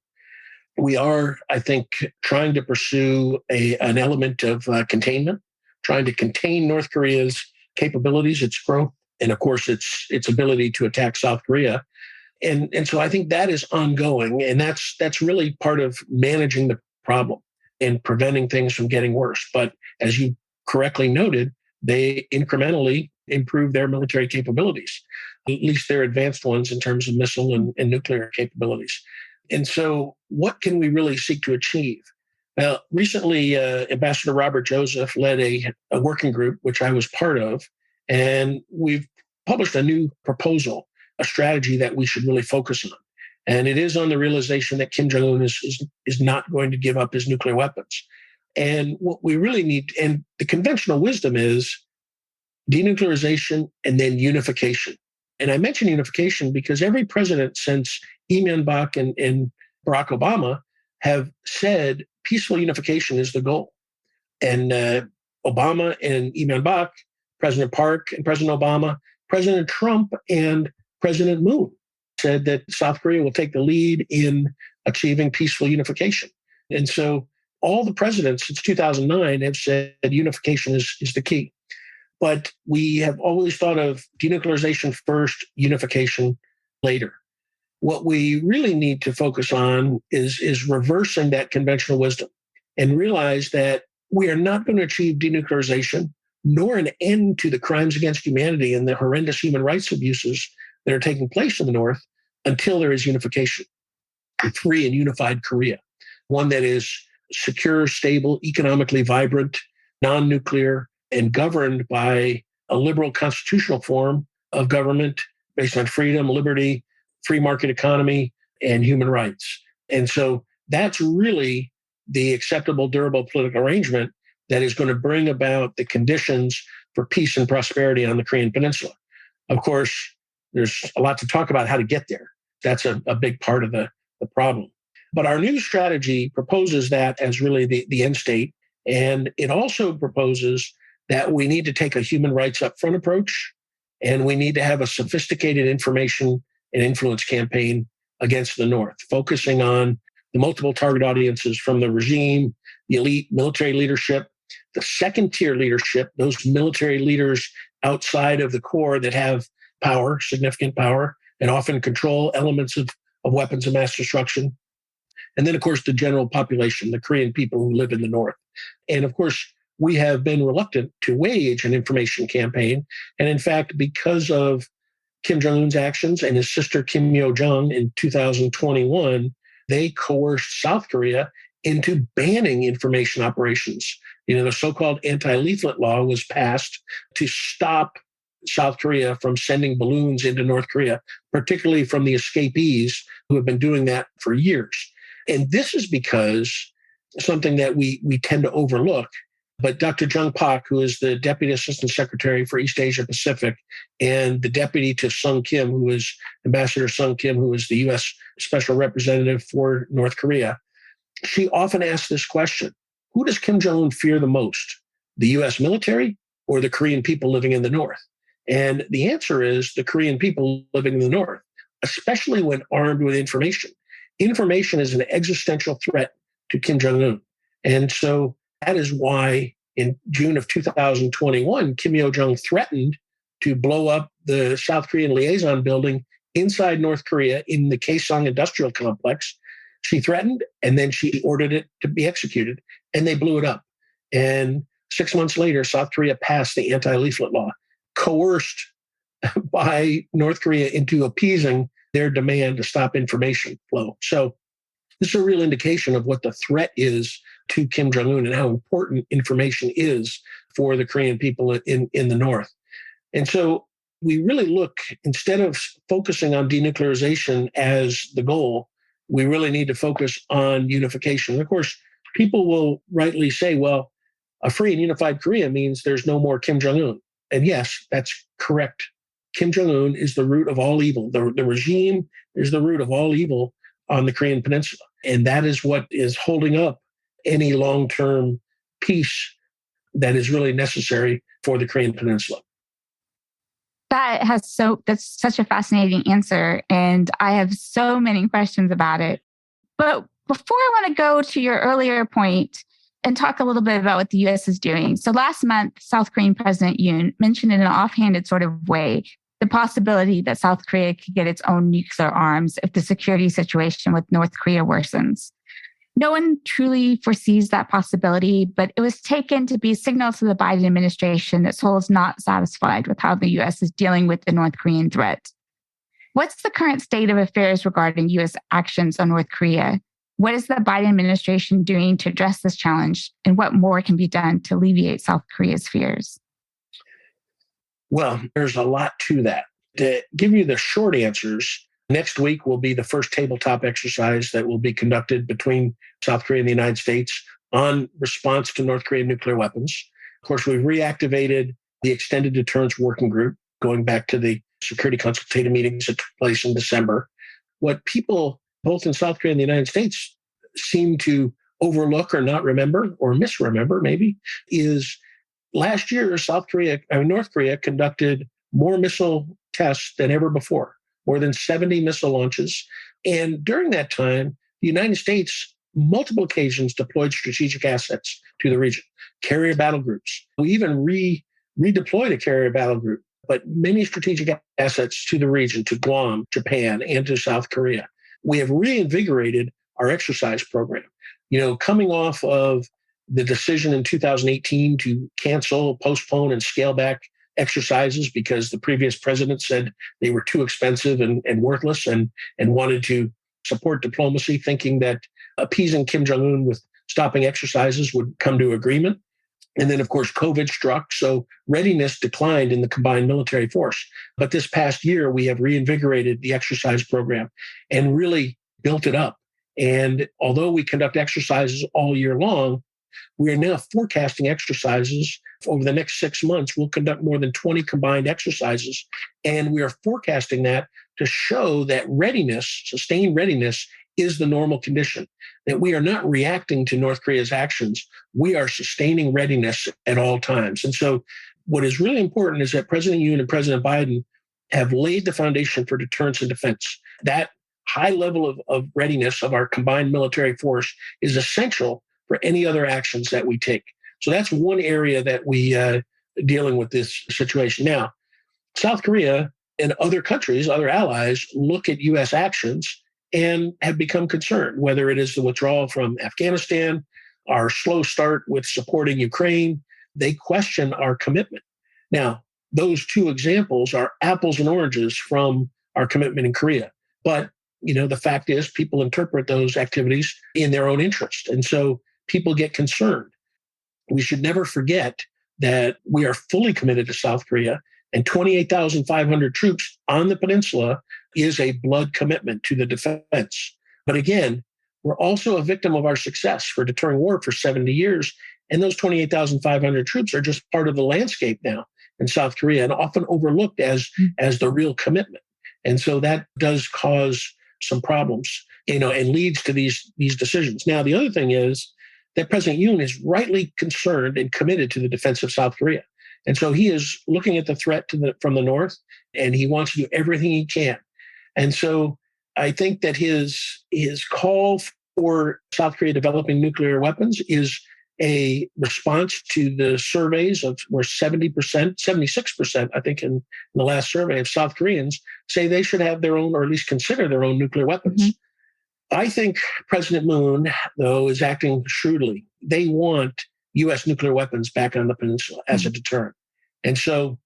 We are, I think, trying to pursue an element of containment, trying to contain North Korea's capabilities, its growth and of course, its ability to attack South Korea. And so I think that is ongoing, and that's really part of managing the problem and preventing things from getting worse. But as you correctly noted, they incrementally improve their military capabilities, at least their advanced ones in terms of missile and nuclear capabilities. And so what can we really seek to achieve? Well, recently, Ambassador Robert Joseph led a working group, which I was part of, and we've published a new proposal, a strategy that we should really focus on. And it is on the realization that Kim Jong-un is not going to give up his nuclear weapons. And what we really need, and the conventional wisdom is denuclearization and then unification. And I mention unification because every president since Lee Myung-bak and Barack Obama have said peaceful unification is the goal. And Obama and Lee Myung-bak, President Park and President Obama, President Trump and President Moon said that South Korea will take the lead in achieving peaceful unification. And so all the presidents since 2009 have said unification is the key. But we have always thought of denuclearization first, unification later. What we really need to focus on is reversing that conventional wisdom and realize that we are not going to achieve denuclearization nor an end to the crimes against humanity and the horrendous human rights abuses that are taking place in the North until there is unification, a free and unified Korea, one that is secure, stable, economically vibrant, non-nuclear, and governed by a liberal constitutional form of government based on freedom, liberty, free market economy, and human rights. And so that's really the acceptable, durable political arrangement that is going to bring about the conditions for peace and prosperity on the Korean Peninsula. Of course, there's a lot to talk about how to get there. That's a big part of the problem. But our new strategy proposes that as really the end state. And it also proposes that we need to take a human rights upfront approach, and we need to have a sophisticated information and influence campaign against the North, focusing on the multiple target audiences from the regime, the elite military leadership, the second-tier leadership, those military leaders outside of the core that have power, significant power, and often control elements of weapons of mass destruction. And then, of course, the general population, the Korean people who live in the North. And of course, we have been reluctant to wage an information campaign. And in fact, because of Kim Jong-un's actions and his sister Kim Yo-jong in 2021, they coerced South Korea into banning information operations. The so-called anti-leaflet law was passed to stop South Korea from sending balloons into North Korea, particularly from the escapees who have been doing that for years. And this is because something that we tend to overlook. But Dr. Jung Pak, who is the Deputy Assistant Secretary for East Asia Pacific, and the Deputy to Sung Kim, who is Ambassador Sung Kim, who is the U.S. Special Representative for North Korea, she often asks this question: who does Kim Jong-un fear the most, the U.S. military or the Korean people living in the North? And the answer is the Korean people living in the North, especially when armed with information. Information is an existential threat to Kim Jong-un. And so that is why in June of 2021, Kim Yo-jong threatened to blow up the South Korean liaison building inside North Korea in the Kaesong industrial complex. She threatened, and then she ordered it to be executed, and they blew it up. And 6 months later, South Korea passed the anti-leaflet law, coerced by North Korea into appeasing their demand to stop information flow. So this is a real indication of what the threat is to Kim Jong-un and how important information is for the Korean people in the North. And so we really look, instead of focusing on denuclearization as the goal, we really need to focus on unification. And of course, people will rightly say, well, a free and unified Korea means there's no more Kim Jong-un. And yes, that's correct. Kim Jong-un is the root of all evil. The regime is the root of all evil on the Korean Peninsula. And that is what is holding up any long-term peace that is really necessary for the Korean Peninsula. That's such a fascinating answer. And I have so many questions about it. But before I want to go to your earlier point, and talk a little bit about what the U.S. is doing. So last month, South Korean President Yoon mentioned in an offhanded sort of way the possibility that South Korea could get its own nuclear arms if the security situation with North Korea worsens. No one truly foresees that possibility, but it was taken to be a signal to the Biden administration that Seoul is not satisfied with how the U.S. is dealing with the North Korean threat. What's the current state of affairs regarding U.S. actions on North Korea? What is the Biden administration doing to address this challenge? And what more can be done to alleviate South Korea's fears? Well, there's a lot to that. To give you the short answers, next week will be the first tabletop exercise that will be conducted between South Korea and the United States on response to North Korean nuclear weapons. Of course, we've reactivated the Extended Deterrence Working Group, going back to the security consultative meetings that took place in December. What people, both in South Korea and the United States, seem to overlook or not remember, or misremember maybe, is last year, North Korea conducted more missile tests than ever before, more than 70 missile launches. And during that time, the United States, multiple occasions, deployed strategic assets to the region, carrier battle groups. We even redeployed a carrier battle group, but many strategic assets to the region, to Guam, Japan, and to South Korea. We have reinvigorated our exercise program. Coming off of the decision in 2018 to cancel, postpone, and scale back exercises because the previous president said they were too expensive and worthless and wanted to support diplomacy, thinking that appeasing Kim Jong-un with stopping exercises would come to agreement. And then, of course, COVID struck, so readiness declined in the combined military force. But this past year, we have reinvigorated the exercise program and really built it up. And although we conduct exercises all year long, we are now forecasting exercises over the next 6 months. We'll conduct more than 20 combined exercises. And we are forecasting that to show that readiness, sustained readiness, is the normal condition, that we are not reacting to North Korea's actions. We are sustaining readiness at all times. And so what is really important is that President Yoon and President Biden have laid the foundation for deterrence and defense. That high level of readiness of our combined military force is essential for any other actions that we take. So that's one area that we are dealing with this situation. Now, South Korea and other countries, other allies, look at U.S. actions and have become concerned, whether it is the withdrawal from Afghanistan, our slow start with supporting Ukraine. They question our commitment. Now, those two examples are apples and oranges from our commitment in Korea. But, the fact is people interpret those activities in their own interest. And so people get concerned. We should never forget that we are fully committed to South Korea, and 28,500 troops on the peninsula is a blood commitment to the defense. But again, we're also a victim of our success for deterring war for 70 years. And those 28,500 troops are just part of the landscape now in South Korea and often overlooked as the real commitment. And so that does cause some problems, and leads to these decisions. Now, the other thing is that President Yoon is rightly concerned and committed to the defense of South Korea. And so he is looking at the threat from the north, and he wants to do everything he can. And so I think that his call for South Korea developing nuclear weapons is a response to the surveys of where 70%, 76%, I think in the last survey of South Koreans say they should have their own, or at least consider their own nuclear weapons. Mm-hmm. I think President Moon, though, is acting shrewdly. They want U.S. nuclear weapons back on the peninsula as a deterrent. And so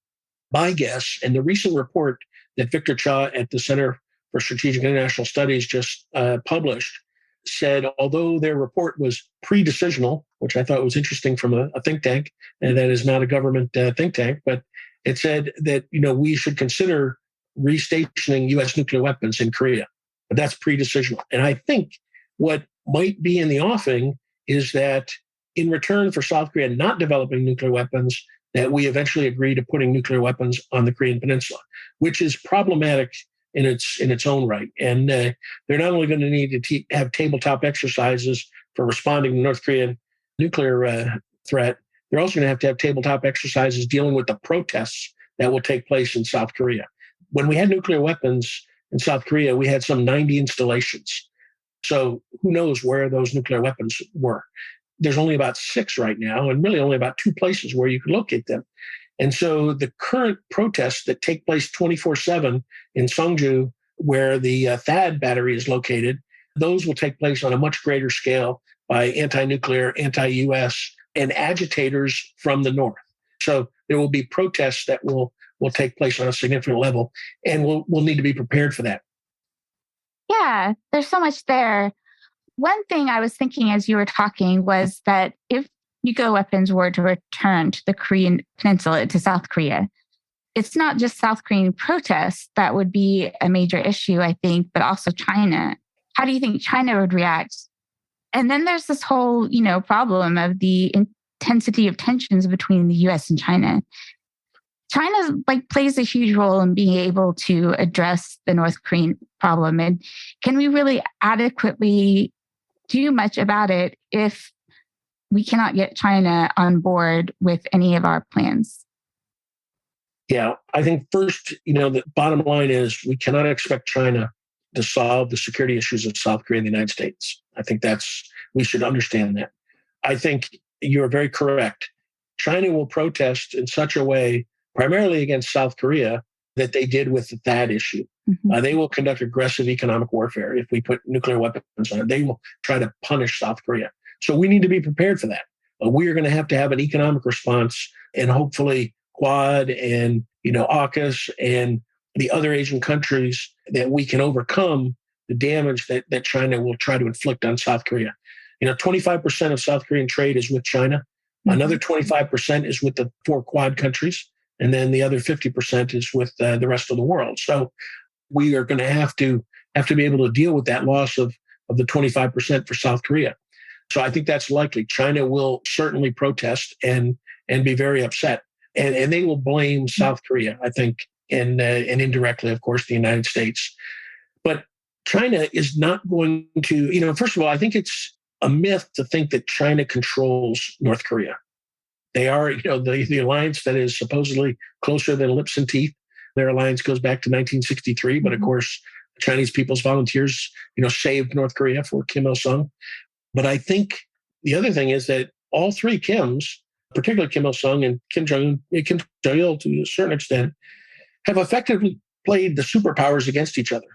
my guess, and the recent report that Victor Cha at the Center for Strategic International Studies just published, said, although their report was pre-decisional, which I thought was interesting from a think tank, and that is not a government think tank, but it said that, we should consider restationing U.S. nuclear weapons in Korea. But that's pre-decisional. And I think what might be in the offing is that in return for South Korea not developing nuclear weapons, that we eventually agree to putting nuclear weapons on the Korean Peninsula, which is problematic in its own right. And they're not only going to need to have tabletop exercises for responding to North Korean nuclear threat, they're also going to have tabletop exercises dealing with the protests that will take place in South Korea. When we had nuclear weapons in South Korea, we had some 90 installations. So who knows where those nuclear weapons were. there's only about 6 right now, and really only about 2 places where you can locate them. And so the current protests that take place 24/7 in Songju, where the THAAD battery is located, those will take place on a much greater scale by anti-nuclear, anti-US, and agitators from the north. So there will be protests that will take place on a significant level, and we'll need to be prepared for that. Yeah, there's so much there. One thing I was thinking as you were talking was that if nuclear weapons were to return to the Korean Peninsula, to South Korea, it's not just South Korean protests that would be a major issue, I think, but also China. How do you think China would react? And then there's this whole, problem of the intensity of tensions between the US and China. China plays a huge role in being able to address the North Korean problem. And can we really adequately do much about it if we cannot get China on board with any of our plans? Yeah, I think first, the bottom line is we cannot expect China to solve the security issues of South Korea and the United States. I think we should understand that. I think you're very correct. China will protest in such a way, primarily against South Korea, that they did with the THAAD issue. Mm-hmm. They will conduct aggressive economic warfare if we put nuclear weapons on it. They will try to punish South Korea. So we need to be prepared for that. We are going to have an economic response, and hopefully Quad and AUKUS and the other Asian countries, that we can overcome the damage that China will try to inflict on South Korea. 25% of South Korean trade is with China. Mm-hmm. Another 25% is with the 4 Quad countries. And then the other 50% is with the rest of the world. So we are going to have to be able to deal with that loss of the 25% for South Korea. So I think that's likely. China will certainly protest and be very upset. And they will blame South Korea, I think, and indirectly, of course, the United States. But China is not going to, first of all, I think it's a myth to think that China controls North Korea. They are, the alliance that is supposedly closer than lips and teeth. Their alliance goes back to 1963, but of course, the Chinese People's Volunteers, saved North Korea for Kim Il-sung. But I think the other thing is that all 3 Kims, particularly Kim Il-sung and Kim Jong-il to a certain extent, have effectively played the superpowers against each other.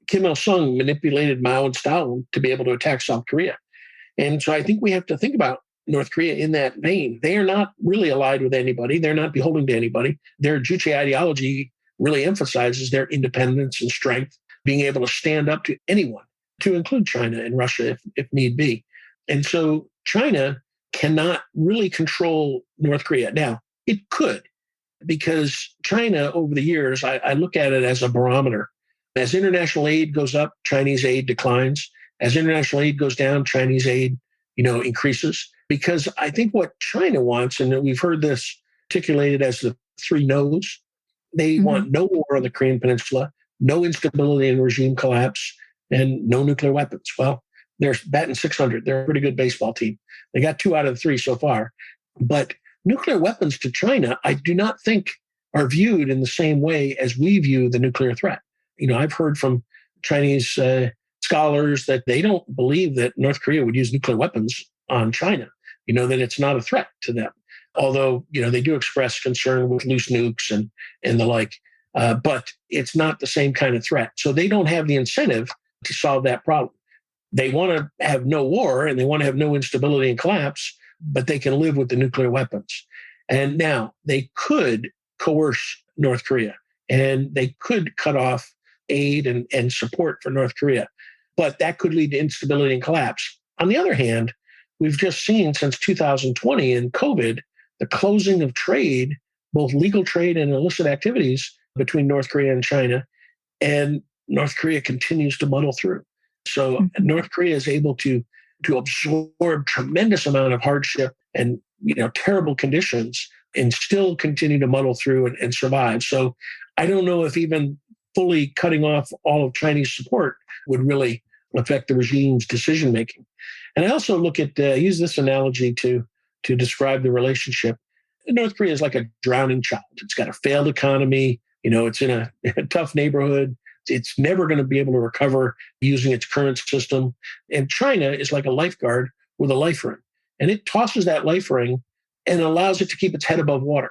Kim Il-sung manipulated Mao and Stalin to be able to attack South Korea. And so I think we have to think about North Korea in that vein. They are not really allied with anybody. They're not beholden to anybody. Their Juche ideology really emphasizes their independence and strength, being able to stand up to anyone, to include China and Russia if need be. And so China cannot really control North Korea. Now, it could, because China over the years, I look at it as a barometer. As international aid goes up, Chinese aid declines. As international aid goes down, Chinese aid, increases. Because I think what China wants, and we've heard this articulated as the 3 no's, they want no war on the Korean Peninsula, no instability and regime collapse, and no nuclear weapons. Well, they're batting 600. They're a pretty good baseball team. They got 2 out of the 3 so far. But nuclear weapons to China, I do not think are viewed in the same way as we view the nuclear threat. I've heard from Chinese scholars that they don't believe that North Korea would use nuclear weapons on China, that it's not a threat to them. Although, they do express concern with loose nukes and the like, but it's not the same kind of threat. So they don't have the incentive to solve that problem. They want to have no war and they want to have no instability and collapse, but they can live with the nuclear weapons. And now they could coerce North Korea and they could cut off aid and support for North Korea, but that could lead to instability and collapse. On the other hand, we've just seen since 2020 in COVID, the closing of trade, both legal trade and illicit activities between North Korea and China, and North Korea continues to muddle through. So North Korea is able to absorb tremendous amount of hardship and terrible conditions and still continue to muddle through and survive. So I don't know if even fully cutting off all of Chinese support would really affect the regime's decision making. And I also look at use this analogy to describe the relationship. North Korea is like a drowning child. It's got a failed economy. It's in a tough neighborhood. It's never going to be able to recover using its current system. And China is like a lifeguard with a life ring. and it tosses that life ring and allows it to keep its head above water,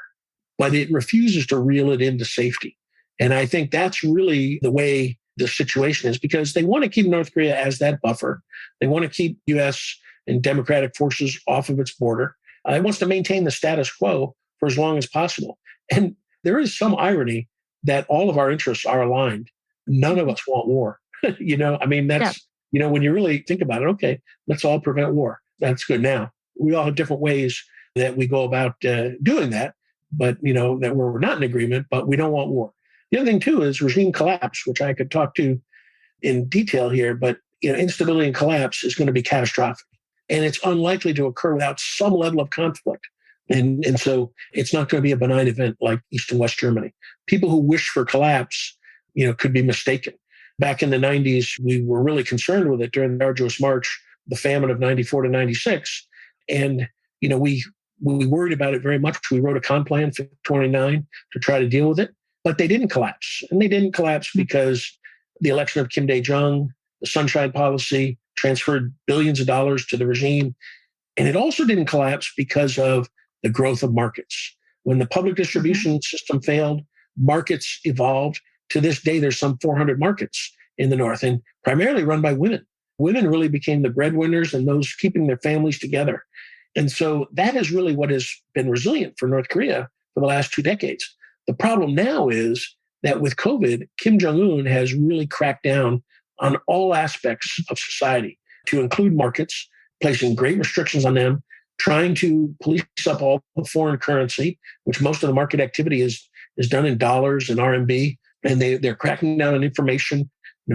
but it refuses to reel it into safety. And I think that's really the way the situation is, because they want to keep North Korea as that buffer. They want to keep U.S. and democratic forces off of its border. It wants to maintain the status quo for as long as possible. And there is some irony that all of our interests are aligned. None of us want war. That's, when you really think about it, okay, let's all prevent war. That's good. Now, we all have different ways that we go about doing that, but, that we're not in agreement, but we don't want war. The other thing, too, is regime collapse, which I could talk to in detail here, but, instability and collapse is going to be catastrophic. And it's unlikely to occur without some level of conflict. And so it's not going to be a benign event like East and West Germany. People who wish for collapse, could be mistaken. Back in the 90s, we were really concerned with it during the arduous march, the famine of 94 to 96. And, we worried about it very much. We wrote a con plan, 29, to try to deal with it, but they didn't collapse. And they didn't collapse because the election of Kim Dae-jung, the Sunshine Policy, transferred billions of dollars to the regime. And it also didn't collapse because of the growth of markets. When the public distribution system failed, markets evolved. To this day, there's some 400 markets in the North, and primarily run by women. Women really became the breadwinners and those keeping their families together. And so that is really what has been resilient for North Korea for the last 2 decades. The problem now is that with COVID, Kim Jong-un has really cracked down on all aspects of society, to include markets, placing great restrictions on them, trying to police up all the foreign currency, which most of the market activity is done in dollars and RMB. And they're cracking down on information,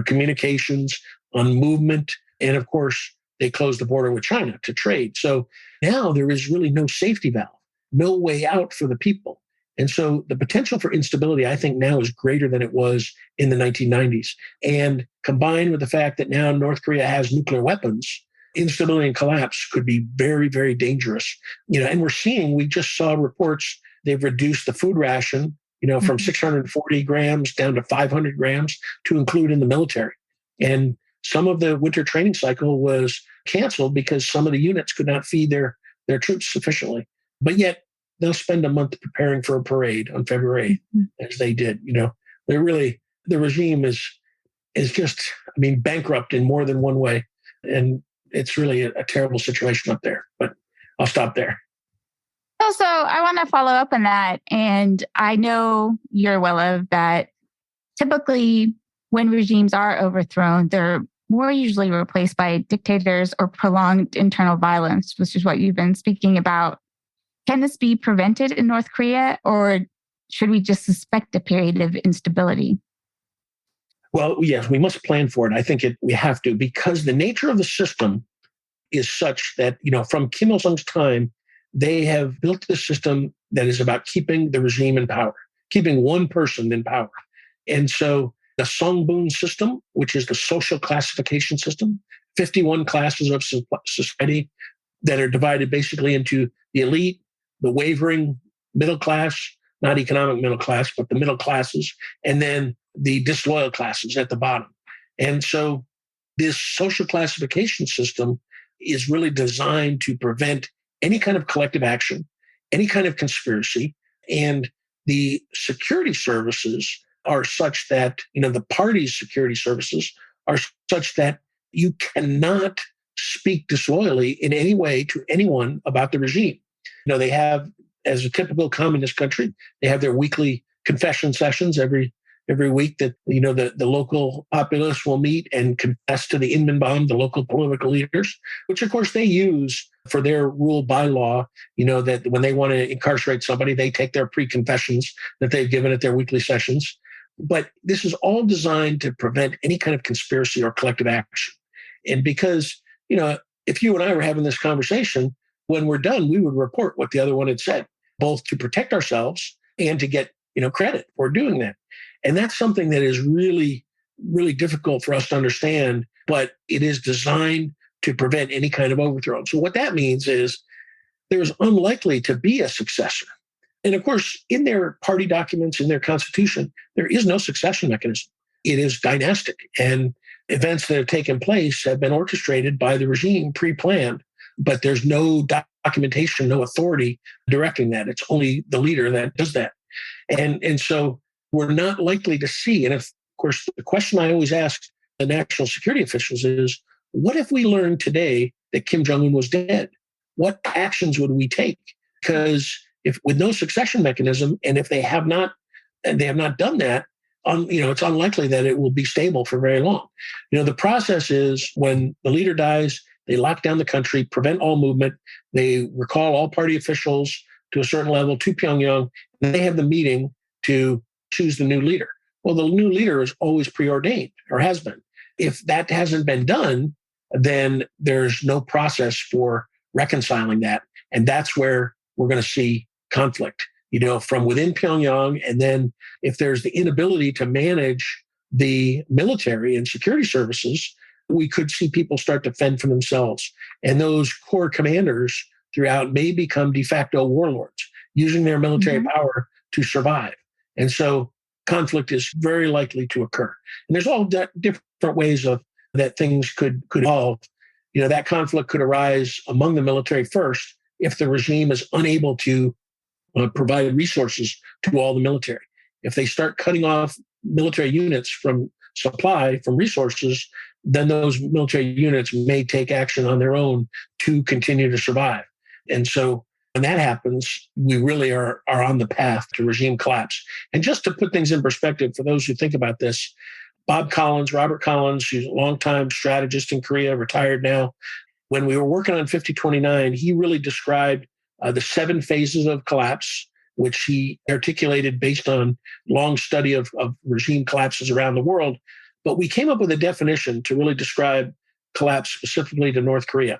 communications, on movement. And of course, they closed the border with China to trade. So now there is really no safety valve, no way out for the people. And so the potential for instability, I think, now is greater than it was in the 1990s. And combined with the fact that now North Korea has nuclear weapons, instability and collapse could be very, very dangerous. And we just saw reports, they've reduced the food ration, from 640 grams down to 500 grams to include in the military. And some of the winter training cycle was canceled because some of the units could not feed their troops sufficiently. But yet they'll spend a month preparing for a parade on February 8th, as they did. The regime is just, bankrupt in more than one way. And it's really a terrible situation up there. But I'll stop there. Also, I want to follow up on that. And I know you're well aware that typically when regimes are overthrown, they're more usually replaced by dictators or prolonged internal violence, which is what you've been speaking about. Can this be prevented in North Korea, or should we just suspect a period of instability? Well, yes, we must plan for it. I think we have to, because the nature of the system is such that, from Kim Il-sung's time, they have built a system that is about keeping the regime in power, keeping one person in power. And so the Songbun system, which is the social classification system, 51 classes of society that are divided basically into the elite, the wavering middle class, not economic middle class, but the middle classes, and then the disloyal classes at the bottom. And so this social classification system is really designed to prevent any kind of collective action, any kind of conspiracy. And the security services are such that, the party's security services are such that you cannot speak disloyally in any way to anyone about the regime. They have, as a typical communist country, they have their weekly confession sessions every week that, the local populace will meet and confess to the Inminbom, the local political leaders, which of course they use for their rule by law, that when they want to incarcerate somebody, they take their pre-confessions that they've given at their weekly sessions. But this is all designed to prevent any kind of conspiracy or collective action. And because, if you and I were having this conversation, when we're done, we would report what the other one had said, both to protect ourselves and to get, credit for doing that. And that's something that is really, really difficult for us to understand, but it is designed to prevent any kind of overthrow. So what that means is there's unlikely to be a successor. And of course, in their party documents, in their constitution, there is no succession mechanism. It is dynastic, and events that have taken place have been orchestrated by the regime, pre-planned, but there's no documentation, no authority directing that. It's only the leader that does that. And so we're not likely to see. And of course, the question I always ask the national security officials is, what if we learned today that Kim Jong-un was dead? What actions would we take? Because if with no succession mechanism, and if they have not done that, it's unlikely that it will be stable for very long. The process is when the leader dies, they lock down the country, prevent all movement. They recall all party officials to a certain level to Pyongyang, and they have the meeting to choose the new leader. Well, the new leader is always preordained or has been. If that hasn't been done, then there's no process for reconciling that. And that's where we're going to see conflict, from within Pyongyang. And then if there's the inability to manage the military and security services, we could see people start to fend for themselves. And those core commanders throughout may become de facto warlords, using their military power to survive. And so conflict is very likely to occur. And there's all different ways that things could evolve. That conflict could arise among the military first if the regime is unable to provide resources to all the military. If they start cutting off military units from supply, from resources, then those military units may take action on their own to continue to survive. And so when that happens, we really are on the path to regime collapse. And just to put things in perspective for those who think about this, Robert Collins, who's a longtime strategist in Korea, retired now. When we were working on 5029, he really described the 7 phases of collapse, which he articulated based on long study of regime collapses around the world. But we came up with a definition to really describe collapse specifically to North Korea.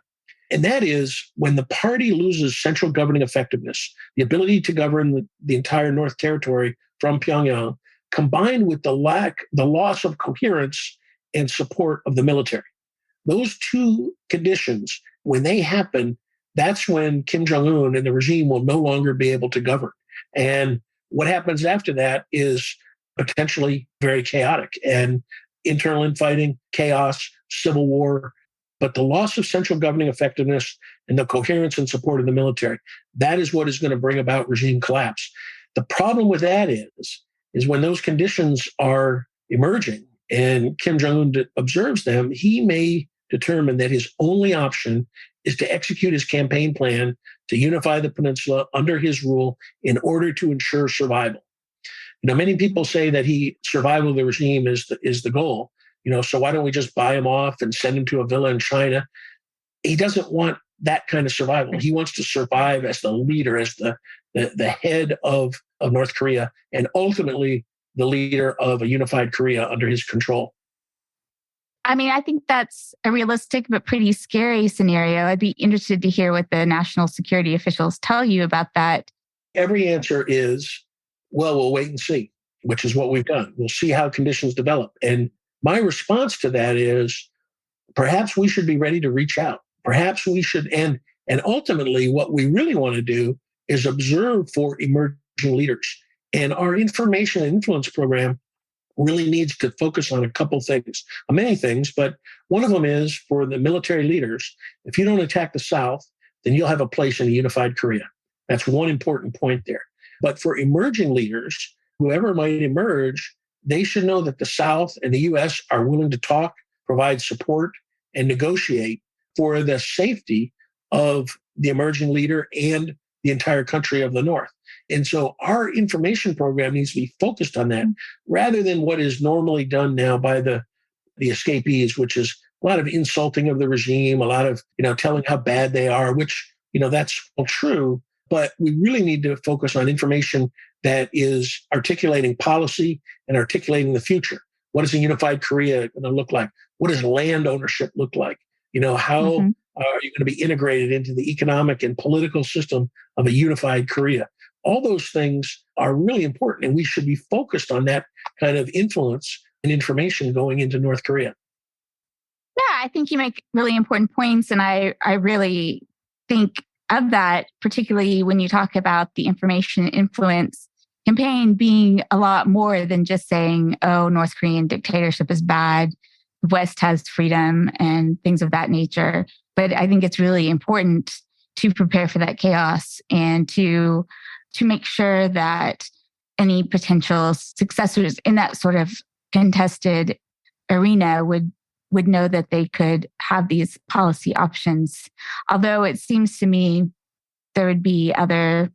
And that is when the party loses central governing effectiveness, the ability to govern the entire North Territory from Pyongyang, combined with the loss of coherence and support of the military. Those two conditions, when they happen, that's when Kim Jong-un and the regime will no longer be able to govern. And what happens after that is potentially very chaotic and internal infighting, chaos, civil war. But the loss of central governing effectiveness and the coherence and support of the military, that is what is going to bring about regime collapse. The problem with that is when those conditions are emerging and Kim Jong-un observes them, he may determine that his only option is to execute his campaign plan to unify the peninsula under his rule in order to ensure survival. Many people say that survival of the regime is the goal. So why don't we just buy him off and send him to a villa in China? He doesn't want that kind of survival. He wants to survive as the leader, as the head of North Korea, and ultimately the leader of a unified Korea under his control. I mean, I think that's a realistic but pretty scary scenario. I'd be interested to hear what the national security officials tell you about that. Every answer is, well, we'll wait and see, which is what we've done. We'll see how conditions develop. And my response to that is perhaps we should be ready to reach out. Perhaps we should, and ultimately what we really want to do is observe for emerging leaders. And our information and influence program really needs to focus on a couple things, many things, but one of them is for the military leaders. If you don't attack the South, then you'll have a place in a unified Korea. That's one important point there. But for emerging leaders, whoever might emerge, they should know that the South and the U.S. are willing to talk, provide support, and negotiate for the safety of the emerging leader and the entire country of the North. And so our information program needs to be focused on that rather than what is normally done now by the escapees, which is a lot of insulting of the regime, a lot of, telling how bad they are, which, that's all true. But we really need to focus on information that is articulating policy and articulating the future. What is a unified Korea going to look like? What does land ownership look like? How are you going to be integrated into the economic and political system of a unified Korea? All those things are really important, and we should be focused on that kind of influence and information going into North Korea. Yeah, I think you make really important points, and I really think of that, particularly when you talk about the information influence campaign being a lot more than just saying, oh, North Korean dictatorship is bad, the West has freedom, and things of that nature. But I think it's really important to prepare for that chaos and to make sure that any potential successors in that sort of contested arena would know that they could have these policy options. Although it seems to me there would be other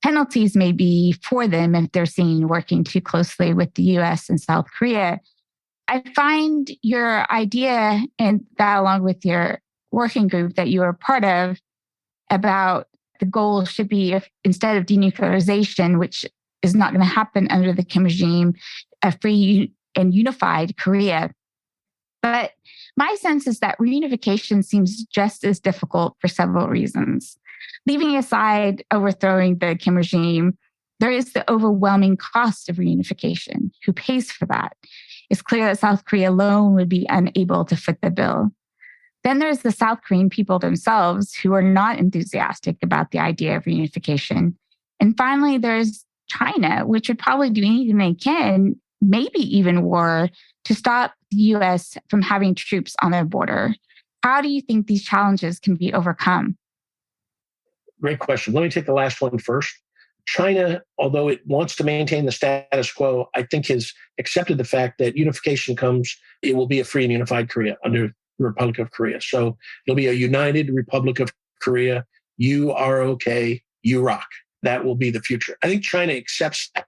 penalties maybe for them if they're seen working too closely with the US and South Korea. I find your idea, and that along with your working group that you are part of, about the goal should be, if instead of denuclearization, which is not going to happen under the Kim regime, a free and unified Korea. But my sense is that reunification seems just as difficult for several reasons. Leaving aside overthrowing the Kim regime, there is the overwhelming cost of reunification. Who pays for that? It's clear that South Korea alone would be unable to foot the bill. Then there's the South Korean people themselves who are not enthusiastic about the idea of reunification. And finally, there's China, which would probably do anything they can, maybe even war, to stop the US from having troops on their border. How do you think these challenges can be overcome? Great question. Let me take the last one first. China, although it wants to maintain the status quo, I think has accepted the fact that unification comes, it will be a free and unified Korea under the Republic of Korea. So it'll be a united Republic of Korea. You are okay. You rock. That will be the future. I think China accepts that.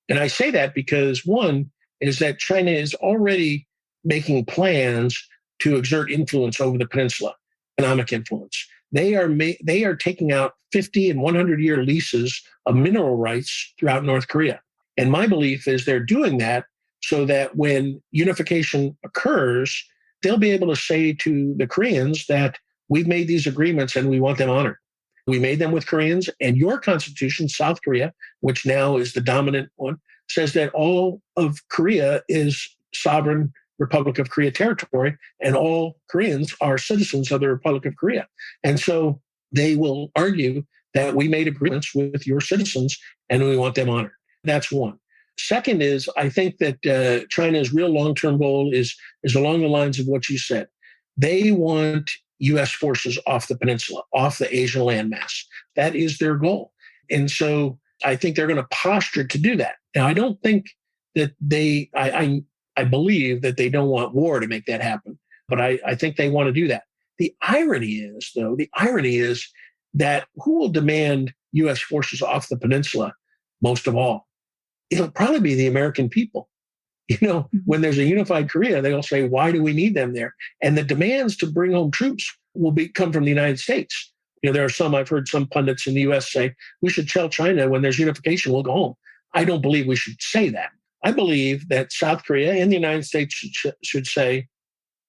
And I say that because one is that China is already making plans to exert influence over the peninsula, economic influence. They are taking out 50 and 100-year leases of mineral rights throughout North Korea. And my belief is they're doing that so that when unification occurs, they'll be able to say to the Koreans that we've made these agreements and we want them honored. We made them with Koreans, and your constitution, South Korea, which now is the dominant one, says that all of Korea is sovereign Republic of Korea territory, and all Koreans are citizens of the Republic of Korea. And so they will argue that we made agreements with your citizens and we want them honored. That's one. Second is, I think that China's real long-term goal is along the lines of what you said. They want U.S. forces off the peninsula, off the Asian landmass. That is their goal. And so I think they're going to posture to do that. Now, I don't think that I believe that they don't want war to make that happen, but I think they want to do that. The irony is that who will demand U.S. forces off the peninsula most of all? It'll probably be the American people. When there's a unified Korea, they'll say, why do we need them there? And the demands to bring home troops will come from the United States. I've heard some pundits in the U.S. say, we should tell China when there's unification, we'll go home. I don't believe we should say that. I believe that South Korea and the United States should say,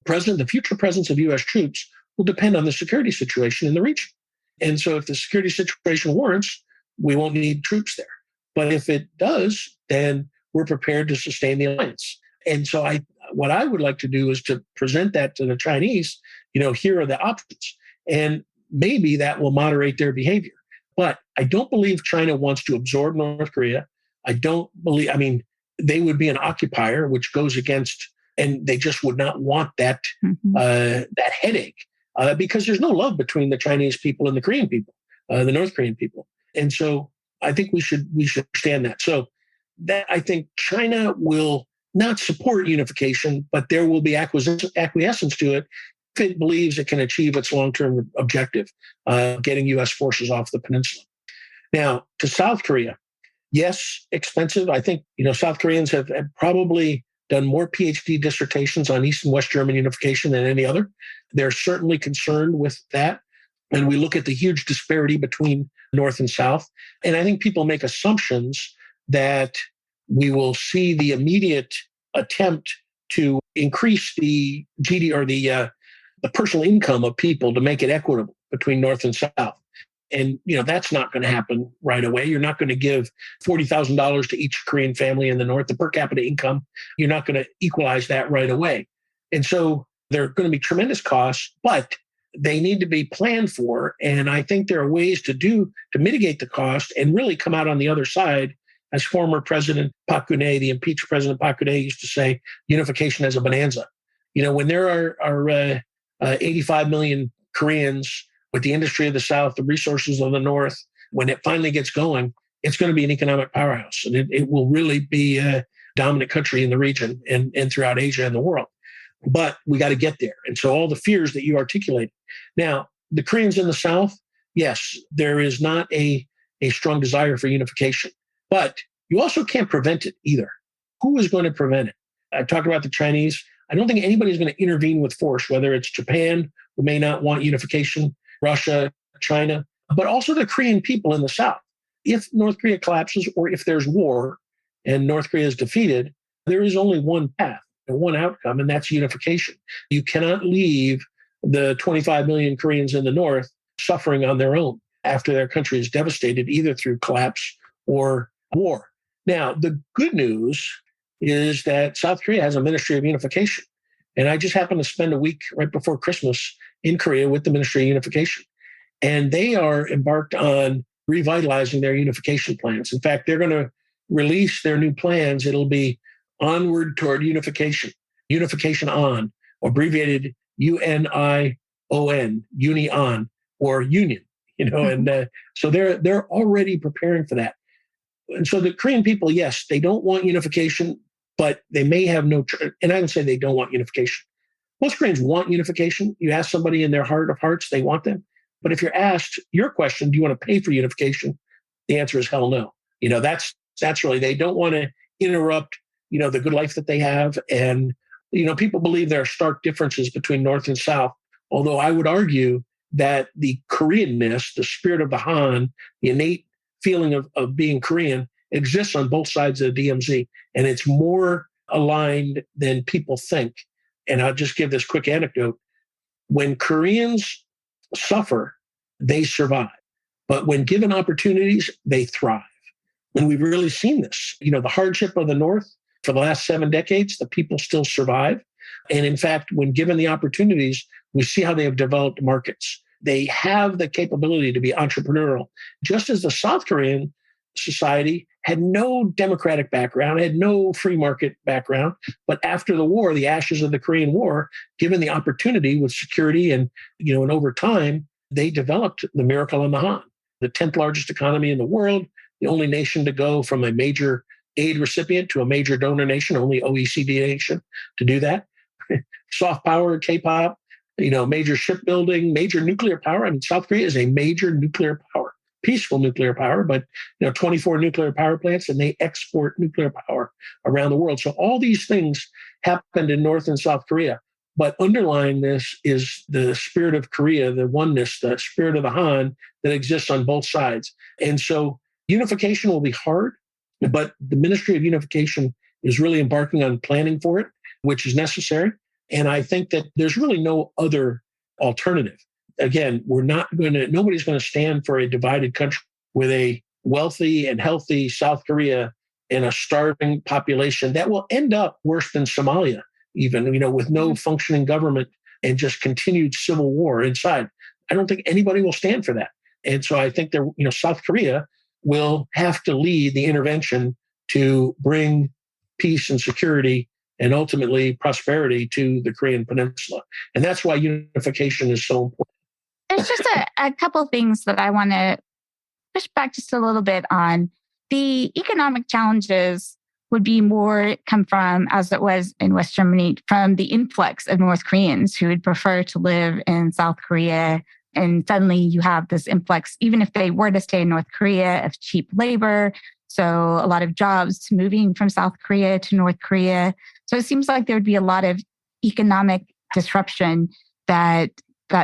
the future presence of U.S. troops will depend on the security situation in the region. And so if the security situation warrants, we won't need troops there. But if it does, then we're prepared to sustain the alliance. And so what I would like to do is to present that to the Chinese, here are the options. And maybe that will moderate their behavior. But I don't believe China wants to absorb North Korea. They would be an occupier, which goes against, and they just would not want that that headache because there's no love between the Chinese people and the Korean people, the North Korean people. And so I think we should understand that. So that I think China will not support unification, but there will be acquiescence to it if it believes it can achieve its long-term objective, getting U.S. forces off the peninsula. Now, to South Korea, yes, expensive. I think South Koreans have probably done more PhD dissertations on East and West German unification than any other. They're certainly concerned with that. And we look at the huge disparity between North and South. And I think people make assumptions that we will see the immediate attempt to increase the GDP or the personal income of people to make it equitable between North and South. And that's not going to happen right away. You're not going to give $40,000 to each Korean family in the North, the per capita income. You're not going to equalize that right away. And so there are going to be tremendous costs, but they need to be planned for. And I think there are ways to mitigate the cost and really come out on the other side. As former President Park Geun-hye, the impeached President Park Geun-hye, used to say, unification as a bonanza. When there are 85 million Koreans with the industry of the South, the resources of the North. When it finally gets going, it's going to be an economic powerhouse, and it will really be a dominant country in the region and throughout Asia and the world. But we got to get there. And so all the fears that you articulated. Now, the Koreans in the South, yes, there is not a strong desire for unification, but you also can't prevent it either. Who is going to prevent it? I talked about the Chinese. I don't think anybody's going to intervene with force, whether it's Japan, who may not want unification, Russia, China, but also the Korean people in the South. If North Korea collapses or if there's war and North Korea is defeated, there is only one path and one outcome, and that's unification. You cannot leave the 25 million Koreans in the North suffering on their own after their country is devastated, either through collapse or war. Now, the good news is that South Korea has a Ministry of Unification. And I just happened to spend a week right before Christmas in Korea with the Ministry of Unification. And they are embarked on revitalizing their unification plans. In fact, they're going to release their new plans. It'll be onward toward unification, unification on, or abbreviated UNION, uni-on, or union, and so they're already preparing for that. And so the Korean people, yes, they don't want unification, but they may have and I would say they don't want unification. Most Koreans want unification. You ask somebody in their heart of hearts, they want them. But if you're asked your question, do you want to pay for unification? The answer is hell no. That's really, they don't want to interrupt, the good life that they have. And, people believe there are stark differences between North and South, although I would argue that the Koreanness, the spirit of the Han, the innate feeling of being Korean exists on both sides of the DMZ. And it's more aligned than people think. And I'll just give this quick anecdote. When Koreans suffer, they survive. But when given opportunities, they thrive. And we've really seen this. The hardship of the North for the last 7 decades, the people still survive. And in fact, when given the opportunities, we see how they have developed markets. They have the capability to be entrepreneurial, just as the South Korean society had no democratic background, had no free market background. But after the war, the ashes of the Korean War, given the opportunity with security and over time, they developed the miracle on the Han, the 10th largest economy in the world, the only nation to go from a major aid recipient to a major donor nation, only OECD nation to do that. Soft power, K-pop, major shipbuilding, major nuclear power. I mean, South Korea is a major nuclear power, peaceful nuclear power, but 24 nuclear power plants, and they export nuclear power around the world. So all these things happened in North and South Korea. But underlying this is the spirit of Korea, the oneness, the spirit of the Han that exists on both sides. And so unification will be hard, but the Ministry of Unification is really embarking on planning for it, which is necessary. And I think that there's really no other alternative. Again, nobody's going to stand for a divided country with a wealthy and healthy South Korea and a starving population that will end up worse than Somalia, even, with no functioning government and just continued civil war inside. I don't think anybody will stand for that. And so I think South Korea will have to lead the intervention to bring peace and security and ultimately prosperity to the Korean Peninsula. And that's why unification is so important. There's just a couple of things that I want to push back just a little bit on. The economic challenges would be more come from, as it was in West Germany, from the influx of North Koreans who would prefer to live in South Korea. And suddenly you have this influx, even if they were to stay in North Korea, of cheap labor. So a lot of jobs moving from South Korea to North Korea. So it seems like there would be a lot of economic disruption that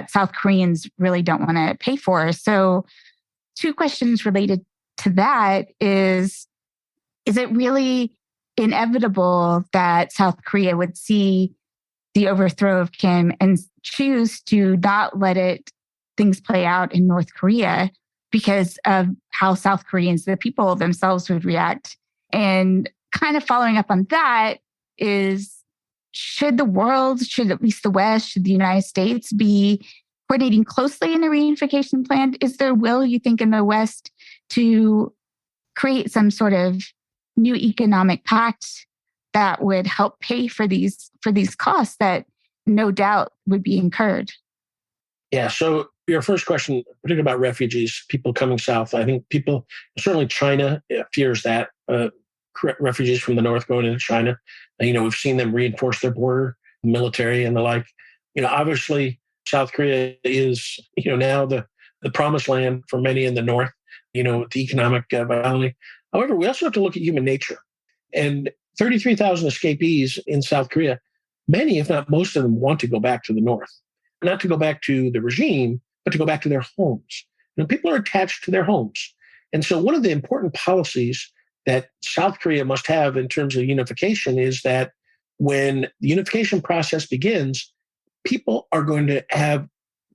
South Koreans really don't want to pay for. So 2 questions related to that is it really inevitable that South Korea would see the overthrow of Kim and choose to not let things play out in North Korea because of how South Koreans, the people themselves, would react? And kind of following up on that is, should at least the West, should the United States be coordinating closely in a reunification plan? Is there will, you think, in the West to create some sort of new economic pact that would help pay for these costs that no doubt would be incurred? Yeah. So your first question, particularly about refugees, people coming south, I think people, certainly China fears that refugees from the north going into China. We've seen them reinforce their border, military and the like. Obviously, South Korea is, now the promised land for many in the north, with the economic vitality. However, we also have to look at human nature. And 33,000 escapees in South Korea, many, if not most of them, want to go back to the north, not to go back to the regime, but to go back to their homes. People are attached to their homes. And so one of the important policies that South Korea must have in terms of unification is that when the unification process begins, people are going to have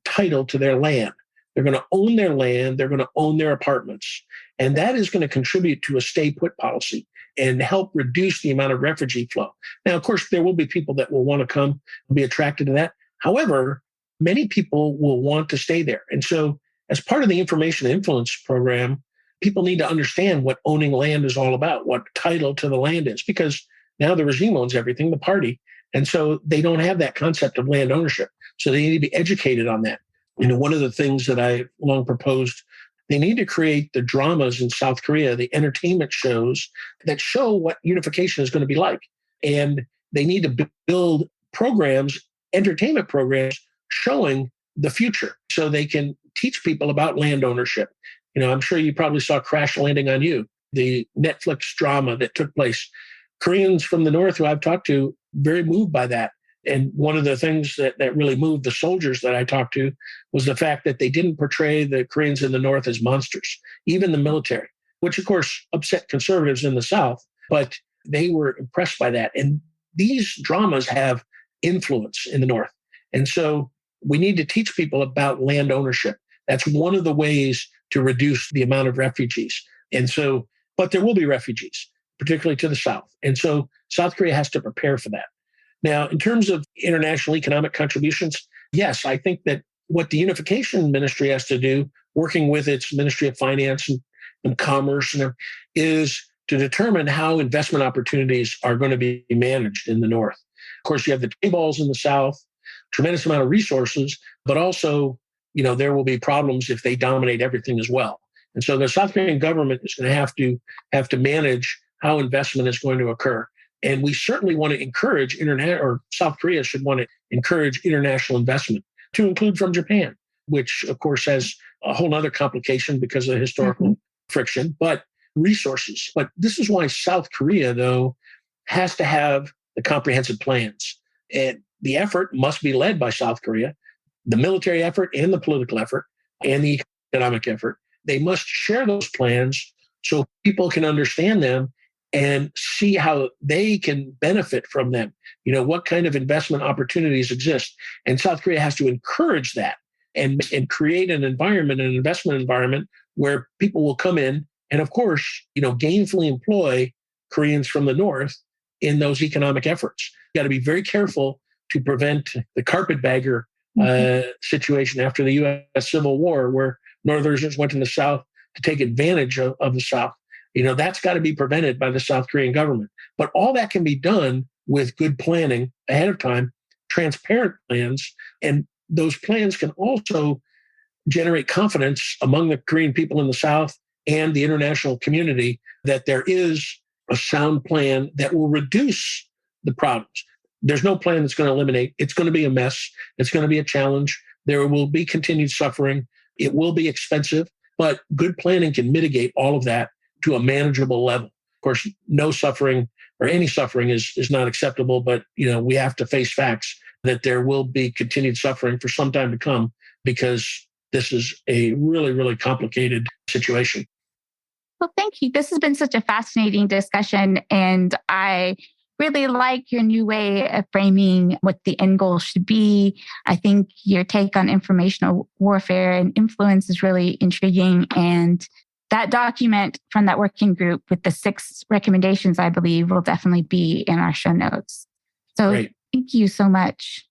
title to their land. They're going to own their land. They're going to own their apartments. And that is going to contribute to a stay put policy and help reduce the amount of refugee flow. Now, of course, there will be people that will want to come, will be attracted to that. However, many people will want to stay there. And so as part of the information influence program, people need to understand what owning land is all about, what title to the land is, because now the regime owns everything, the party. And so they don't have that concept of land ownership. So they need to be educated on that. One of the things that I long proposed, they need to create the dramas in South Korea, the entertainment shows that show what unification is going to be like. And they need to build programs, entertainment programs, showing the future so they can teach people about land ownership. I'm sure you probably saw Crash Landing on You, the Netflix drama that took place. Koreans from the north who I've talked to, very moved by that. And one of the things that really moved the soldiers that I talked to was the fact that they didn't portray the Koreans in the north as monsters, even the military, which of course upset conservatives in the south, but they were impressed by that. And these dramas have influence in the north. And so we need to teach people about land ownership. That's one of the ways to reduce the amount of refugees. And so, but there will be refugees, particularly to the south. And so South Korea has to prepare for that. Now, in terms of international economic contributions, yes, I think that what the Unification Ministry has to do, working with its Ministry of Finance and Commerce, is to determine how investment opportunities are going to be managed in the north. Of course, you have the T-balls in the south, tremendous amount of resources, but also, there will be problems if they dominate everything as well. And so the South Korean government is going to have to manage how investment is going to occur. And we certainly want to encourage South Korea should want to encourage international investment, to include from Japan, which of course has a whole other complication because of the historical friction, but resources. But this is why South Korea, though, has to have the comprehensive plans. And the effort must be led by South Korea, the military effort and the political effort and the economic effort. They must share those plans so people can understand them and see how they can benefit from them. What kind of investment opportunities exist. And South Korea has to encourage that and create an investment environment where people will come in and, of course, gainfully employ Koreans from the north in those economic efforts. You got to be very careful to prevent the carpetbagger situation after the U.S. Civil War, where Northerners went to the South to take advantage of the South. That's got to be prevented by the South Korean government. But all that can be done with good planning ahead of time, transparent plans, and those plans can also generate confidence among the Korean people in the South and the international community that there is a sound plan that will reduce the problems. There's no plan that's going to eliminate. It's going to be a mess. It's going to be a challenge. There will be continued suffering. It will be expensive, but good planning can mitigate all of that to a manageable level. Of course, no suffering or any suffering is not acceptable, but we have to face facts that there will be continued suffering for some time to come because this is a really, really complicated situation. Well, thank you. This has been such a fascinating discussion, and I really like your new way of framing what the end goal should be. I think your take on informational warfare and influence is really intriguing, and that document from that working group with the 6 recommendations, I believe, will definitely be in our show notes. So Great. Thank you so much.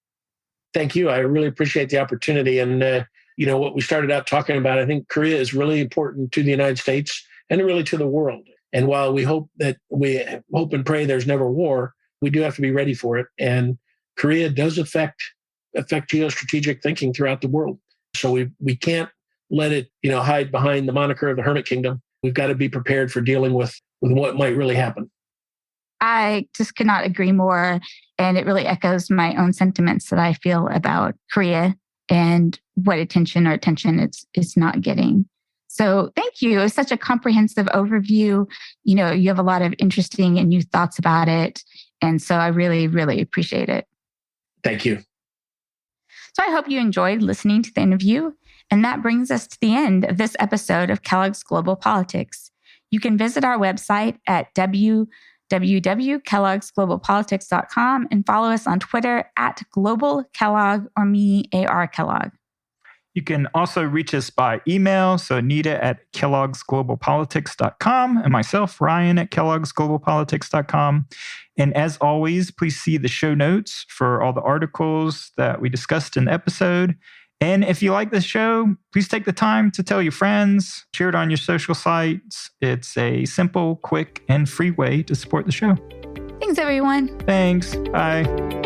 Thank you. I really appreciate the opportunity. And, what we started out talking about, I think Korea is really important to the United States and really to the world. And while we hope and pray there's never war, we do have to be ready for it. And Korea does affect geostrategic thinking throughout the world. So we can't let it, hide behind the moniker of the Hermit Kingdom. We've got to be prepared for dealing with what might really happen. I just could not agree more. And it really echoes my own sentiments that I feel about Korea and what attention it's not getting. So thank you. It was such a comprehensive overview. You have a lot of interesting and new thoughts about it. And so I really, really appreciate it. Thank you. So I hope you enjoyed listening to the interview. And that brings us to the end of this episode of Kellogg's Global Politics. You can visit our website at www.kelloggsglobalpolitics.com and follow us on Twitter at Global Kellogg or me, AR Kellogg. You can also reach us by email. So Anita at kelloggsglobalpolitics.com and myself, Ryan, at kelloggsglobalpolitics.com. And as always, please see the show notes for all the articles that we discussed in the episode. And if you like this show, please take the time to tell your friends, share it on your social sites. It's a simple, quick, and free way to support the show. Thanks, everyone. Thanks. Bye.